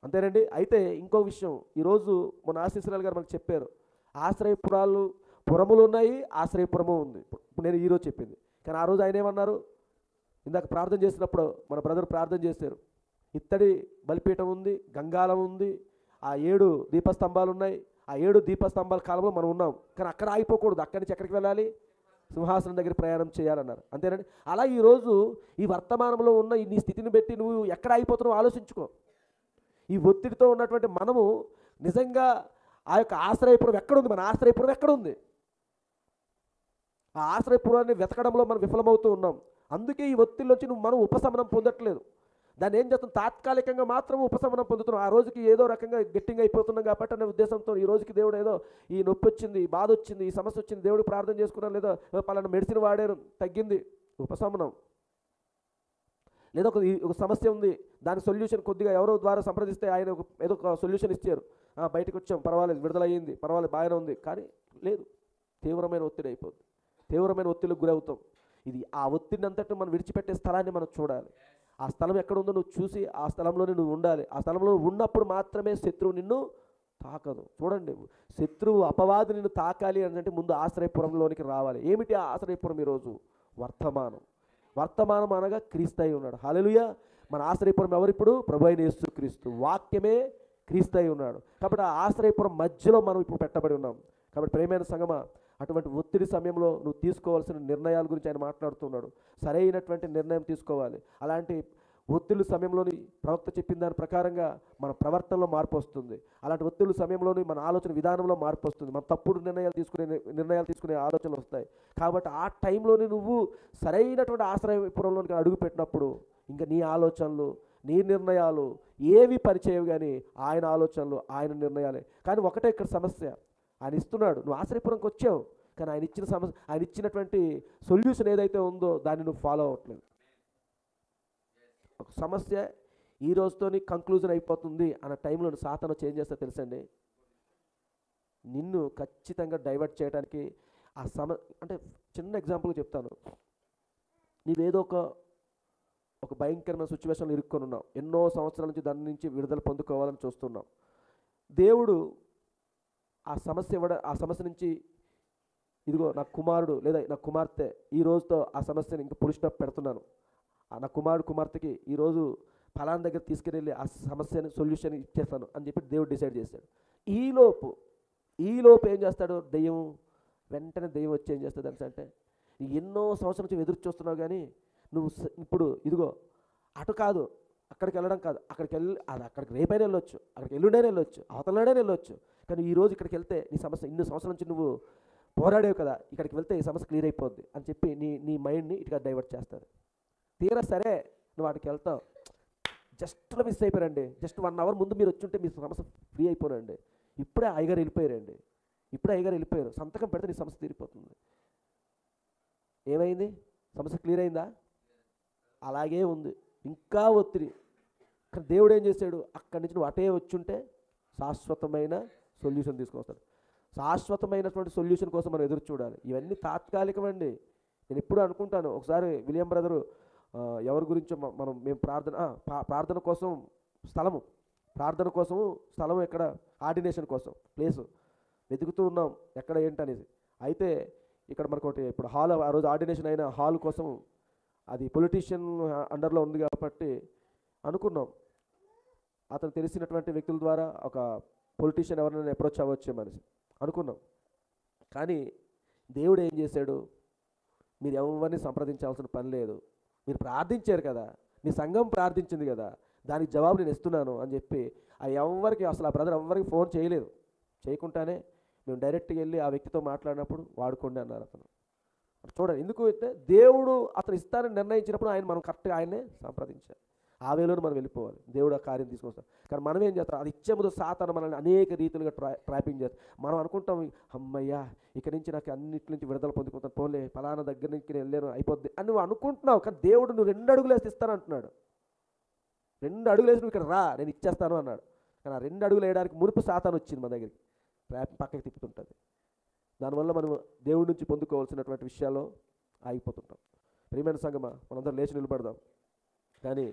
అంతేనండి? అయితే ఇంకో విషయం, ఈరోజు మన ఆశీస్సురాలు గారు మనకు చెప్పారు, ఆశ్రయపురాలు పురములు ఉన్నాయి, ఆశ్రయపురము ఉంది. ఇప్పుడు నేను ఈరోజు చెప్పింది. కానీ ఆ రోజు ఆయన ఏమన్నారు? ఇందాక ప్రార్థన చేసినప్పుడు మన బ్రదర్ ప్రార్థన చేశారు, ఇత్తడి బలిపీఠం ఉంది, గంగాలం ఉంది, ఆ 7 దీపస్తంభాలు ఉన్నాయి. ఆ 7 దీపస్తంభాల కాలంలో మనం ఉన్నాం. కానీ అక్కడ ఆగిపోకూడదు, అక్కడి నుంచి ఎక్కడికి వెళ్ళాలి? సింహాసనం దగ్గర ప్రయాణం చేయాలన్నారు. అంతేనండి? అలా ఈరోజు ఈ వర్తమానంలో ఉన్న నీ స్థితిని బట్టి నువ్వు ఎక్కడ ఆగిపోతున్నావు ఆలోచించుకో. ఈ ఒత్తిడితో ఉన్నటువంటి మనము నిజంగా ఆ యొక్క ఆశ్రయపురం ఎక్కడుంది? మన ఆశ్రయపురం ఎక్కడుంది? ఆ ఆశ్రయపురాన్ని వెతకడంలో మనం విఫలమవుతూ ఉన్నాం. అందుకే ఈ ఒత్తిడిలోంచి మనం ఉపశమనం పొందట్లేదు. దాన్ని ఏం చేస్తాం? తాత్కాలికంగా మాత్రం ఉపశమనం పొందుతున్నాం. ఆ రోజుకి ఏదో రకంగా గట్టిగా అయిపోతున్నాం కాబట్టి అనే ఉద్దేశంతో ఈ రోజుకి దేవుడు ఏదో ఈ నొప్పి వచ్చింది, ఈ బాధ వచ్చింది, ఈ సమస్య వచ్చింది, దేవుడికి ప్రార్థన చేసుకున్నాను, లేదా పలానా మెడిసిన్ వాడారు, తగ్గింది, ఉపశమనం. లేదా ఒక సమస్య ఉంది, దాని సొల్యూషన్ కొద్దిగా ఎవరో ద్వారా సంప్రదిస్తే ఆయన ఏదో ఒక సొల్యూషన్ ఇచ్చారు, బయటకు వచ్చాం, పర్వాలేదు, విడుదలయ్యింది, పర్వాలేదు, బాగానే ఉంది. కానీ లేదు, తీవ్రమైన ఒత్తిడి అయిపోద్ది, తీవ్రమైన ఒత్తిడికి గురవుతాం. ఇది ఆ ఒత్తిడిని అంతటి మనం విడిచిపెట్టే స్థలాన్ని మనం చూడాలి. ఆ స్థలం ఎక్కడ ఉందో నువ్వు చూసి ఆ స్థలంలోనే నువ్వు ఉండాలి. ఆ స్థలంలో ఉన్నప్పుడు మాత్రమే శత్రువు నిన్ను తాకదు. చూడండి, శత్రువు అపవాది నిన్ను తాకాలి అంటే ముందు ఆశ్రయపురంలోనికి రావాలి. ఏమిటి ఆ ఆశ్రయపురం? ఈరోజు వర్తమానం. వర్తమానం అనగా క్రీస్తయి ఉన్నాడు. హల్లెలూయా. మన ఆశ్రయపురం ఎవరిప్పుడు? ప్రభువైన యేసుక్రీస్తు. వాక్యమే క్రీస్తయి ఉన్నాడు. కాబట్టి ఆ ఆశ్రయపురం మధ్యలో మనం ఇప్పుడు పెట్టబడి ఉన్నాం. కాబట్టి ప్రియమైన సంగమా, అటువంటి ఒత్తిడి సమయంలో నువ్వు తీసుకోవాల్సిన నిర్ణయాల గురించి ఆయన మాట్లాడుతున్నాడు. సరైనటువంటి నిర్ణయం తీసుకోవాలి. అలాంటి ఒత్తిడి సమయంలోని ప్రవక్త చెప్పిన దాని ప్రకారంగా మన ప్రవర్తనలో మార్పు వస్తుంది. అలాంటి ఒత్తిడి సమయంలోని మన ఆలోచన విధానంలో మార్పు వస్తుంది. మన తప్పుడు నిర్ణయాలు తీసుకునే ఆలోచనలు వస్తాయి. కాబట్టి ఆ టైంలోని నువ్వు సరైనటువంటి ఆశ్రయపురంలోనికి అడుగు పెట్టినప్పుడు ఇంకా నీ ఆలోచనలు, నీ నిర్ణయాలు ఏవి పనిచేయవు, కానీ ఆయన ఆలోచనలు, ఆయన నిర్ణయాలే. కానీ ఒకటే ఇక్కడ సమస్య, ఆయన ఇస్తున్నాడు, నువ్వు ఆశ్రయపురంకి వచ్చావు, కానీ ఆయన ఇచ్చినటువంటి సొల్యూషన్ ఏదైతే ఉందో దాన్ని నువ్వు ఫాలో అవ్వట్లేదు. ఒక సమస్య ఈ రోజుతోని కంక్లూజన్ అయిపోతుంది అన్న టైంలో సాతాను చేంజ్ చేస్తే తెలుసండి, నిన్ను ఖచ్చితంగా డైవర్ట్ చేయడానికి అంటే చిన్న ఎగ్జాంపుల్ చెప్తాను. నీవేదో ఒక భయంకరమైన సిచ్యువేషన్లో ఇరుక్కొని ఉన్నావు, ఎన్నో సంవత్సరాల నుంచి దాని నుంచి విడుదల పొందుకోవాలని చూస్తున్నావు. దేవుడు ఆ సమస్య నుంచి, ఇదిగో నా కుమారుడు లేదా నా కుమార్తె ఈ రోజుతో ఆ సమస్యని ఇంకా పులి స్టాప్ పెడుతున్నాను, నా కుమారుడు కుమార్తెకి ఈరోజు ఫలానా దగ్గర తీసుకెళ్ళి ఆ సమస్యని సొల్యూషన్ ఇచ్చేస్తాను అని చెప్పి దేవుడు డిసైడ్ చేశాడు. ఈలోపు ఏం చేస్తాడు? వెంటనే దెయ్యం వచ్చి ఏం చేస్తుంది అంటే, ఎన్నో సంవత్సరాల నుంచి ఎదురు చూస్తున్నావు, కానీ నువ్వు ఇప్పుడు ఇదిగో అటు కాదు, అక్కడికి వెళ్ళడం కాదు, అక్కడికి రేపైనా వెళ్ళొచ్చు, అక్కడికి ఎల్లుండైనా వెళ్ళొచ్చు, అవతలనాడైనా వెళ్ళొచ్చు, కానీ ఈరోజు ఇక్కడికి వెళ్తే నీ సమస్య ఇన్ని సంవత్సరాల నుంచి నువ్వు పోరాడేవు కదా, ఇక్కడికి వెళ్తే ఈ సమస్య క్లియర్ అయిపోద్ది అని చెప్పి నీ మైండ్ని ఇటుగా డైవర్ట్ చేస్తారు. తీరా సరే నువ్వు వాటికి వెళ్తావు, జస్ట్లో మిస్ అయిపోయారండి, జస్ట్ 1 అవర్ ముందు మీరు వచ్చి ఉంటే మీ సమస్య ఫ్రీ అయిపోనండి, ఇప్పుడే అయ్యగారు వెళ్ళిపోయారు, సంతకం పెడితే నీ సమస్య తీరిపోతుంది. ఏమైంది? సమస్య క్లియర్ అయిందా? అలాగే ఉంది, ఇంకా ఒత్తిడి. కానీ దేవుడు ఏం చేశాడు? అక్కడి నుంచి నువ్వు అటే వచ్చుంటే శాశ్వతమైన సొల్యూషన్ తీసుకొస్తాడు. శాశ్వతమైనటువంటి సొల్యూషన్ కోసం మనం ఎదురు చూడాలి. ఇవన్నీ తాత్కాలికమండి. నేను ఎప్పుడు అనుకుంటాను, ఒకసారి విలియం బ్రదరు ఎవరి గురించో మేము ప్రార్థన కోసం స్థలము ఎక్కడ, ఆర్డినేషన్ కోసం ప్లేసు వెతుకుతూ ఉన్నాం, ఎక్కడ ఏంటనేది. అయితే ఇక్కడ మనకు ఒకటి ఇప్పుడు హాల్, ఆ రోజు ఆర్డినేషన్ అయిన హాల్ కోసం అది పొలిటీషియన్ అండర్లో ఉంది కాబట్టి అనుకున్నాం, అతను తెలిసినటువంటి వ్యక్తుల ద్వారా ఒక పొలిటీషియన్ ఎవరైనా అప్రోచ్ అవ్వచ్చు మనిషి అనుకున్నాం. కానీ దేవుడు ఏం చేశాడు? మీరు ఎవరిని సంప్రదించాల్సిన పని లేదు, మీరు ప్రార్థించారు కదా, మీ సంఘం ప్రార్థించింది కదా, దానికి జవాబు నేను ఇస్తున్నాను అని చెప్పి అసలు ఆ బ్రదర్ ఎవరికి ఫోన్ చేయకుండానే మేము డైరెక్ట్గా వెళ్ళి ఆ వ్యక్తితో మాట్లాడినప్పుడు వాడుకోండి అన్నారు అతను. చూడండి, ఎందుకు అయితే దేవుడు అతను ఇస్తానని నిర్ణయించినప్పుడు మనం కరెక్ట్గా ఆయన్నే సంప్రదించాలి. ఆ వేలోనే మనం వెళ్ళిపోవాలి. దేవుడు ఆ కార్యం తీసుకొస్తాం. కానీ మనం ఏం చేస్తాం, అది ఇచ్చే ముందు సాతాను మనల్ని అనేక రీతిలుగా ట్రాపింగ్ చేస్తాం. మనం అనుకుంటాం, అమ్మయ్యా ఇక్కడి నుంచి నాకు అన్నిటి నుంచి విడుదల పొందుకుంటాను, పోలే ఫలానా దగ్గర నుంచి నేను వెళ్ళాను అయిపోద్ది అని నువ్వు అనుకుంటున్నావు. కానీ దేవుడు నువ్వు 2 అడుగులు వేసి ఇస్తాను అంటున్నాడు. 2 అడుగులు వేసి నువ్వు ఇక్కడ రా, నేను ఇచ్చేస్తాను అన్నాడు. కానీ ఆ 2 అడుగులు వేయడానికి మునుపు సాతాను వచ్చింది మన దగ్గరికి, ట్రాప్ పక్కకి తిప్పుతుంటుంది. దానివల్ల మనం దేవుడి నుంచి పొందుకోవాల్సినటువంటి విషయాల్లో ఆగిపోతుంటాం. ప్రియమైన సంగమా, మనందరం లేచి నిలబడదాం. కానీ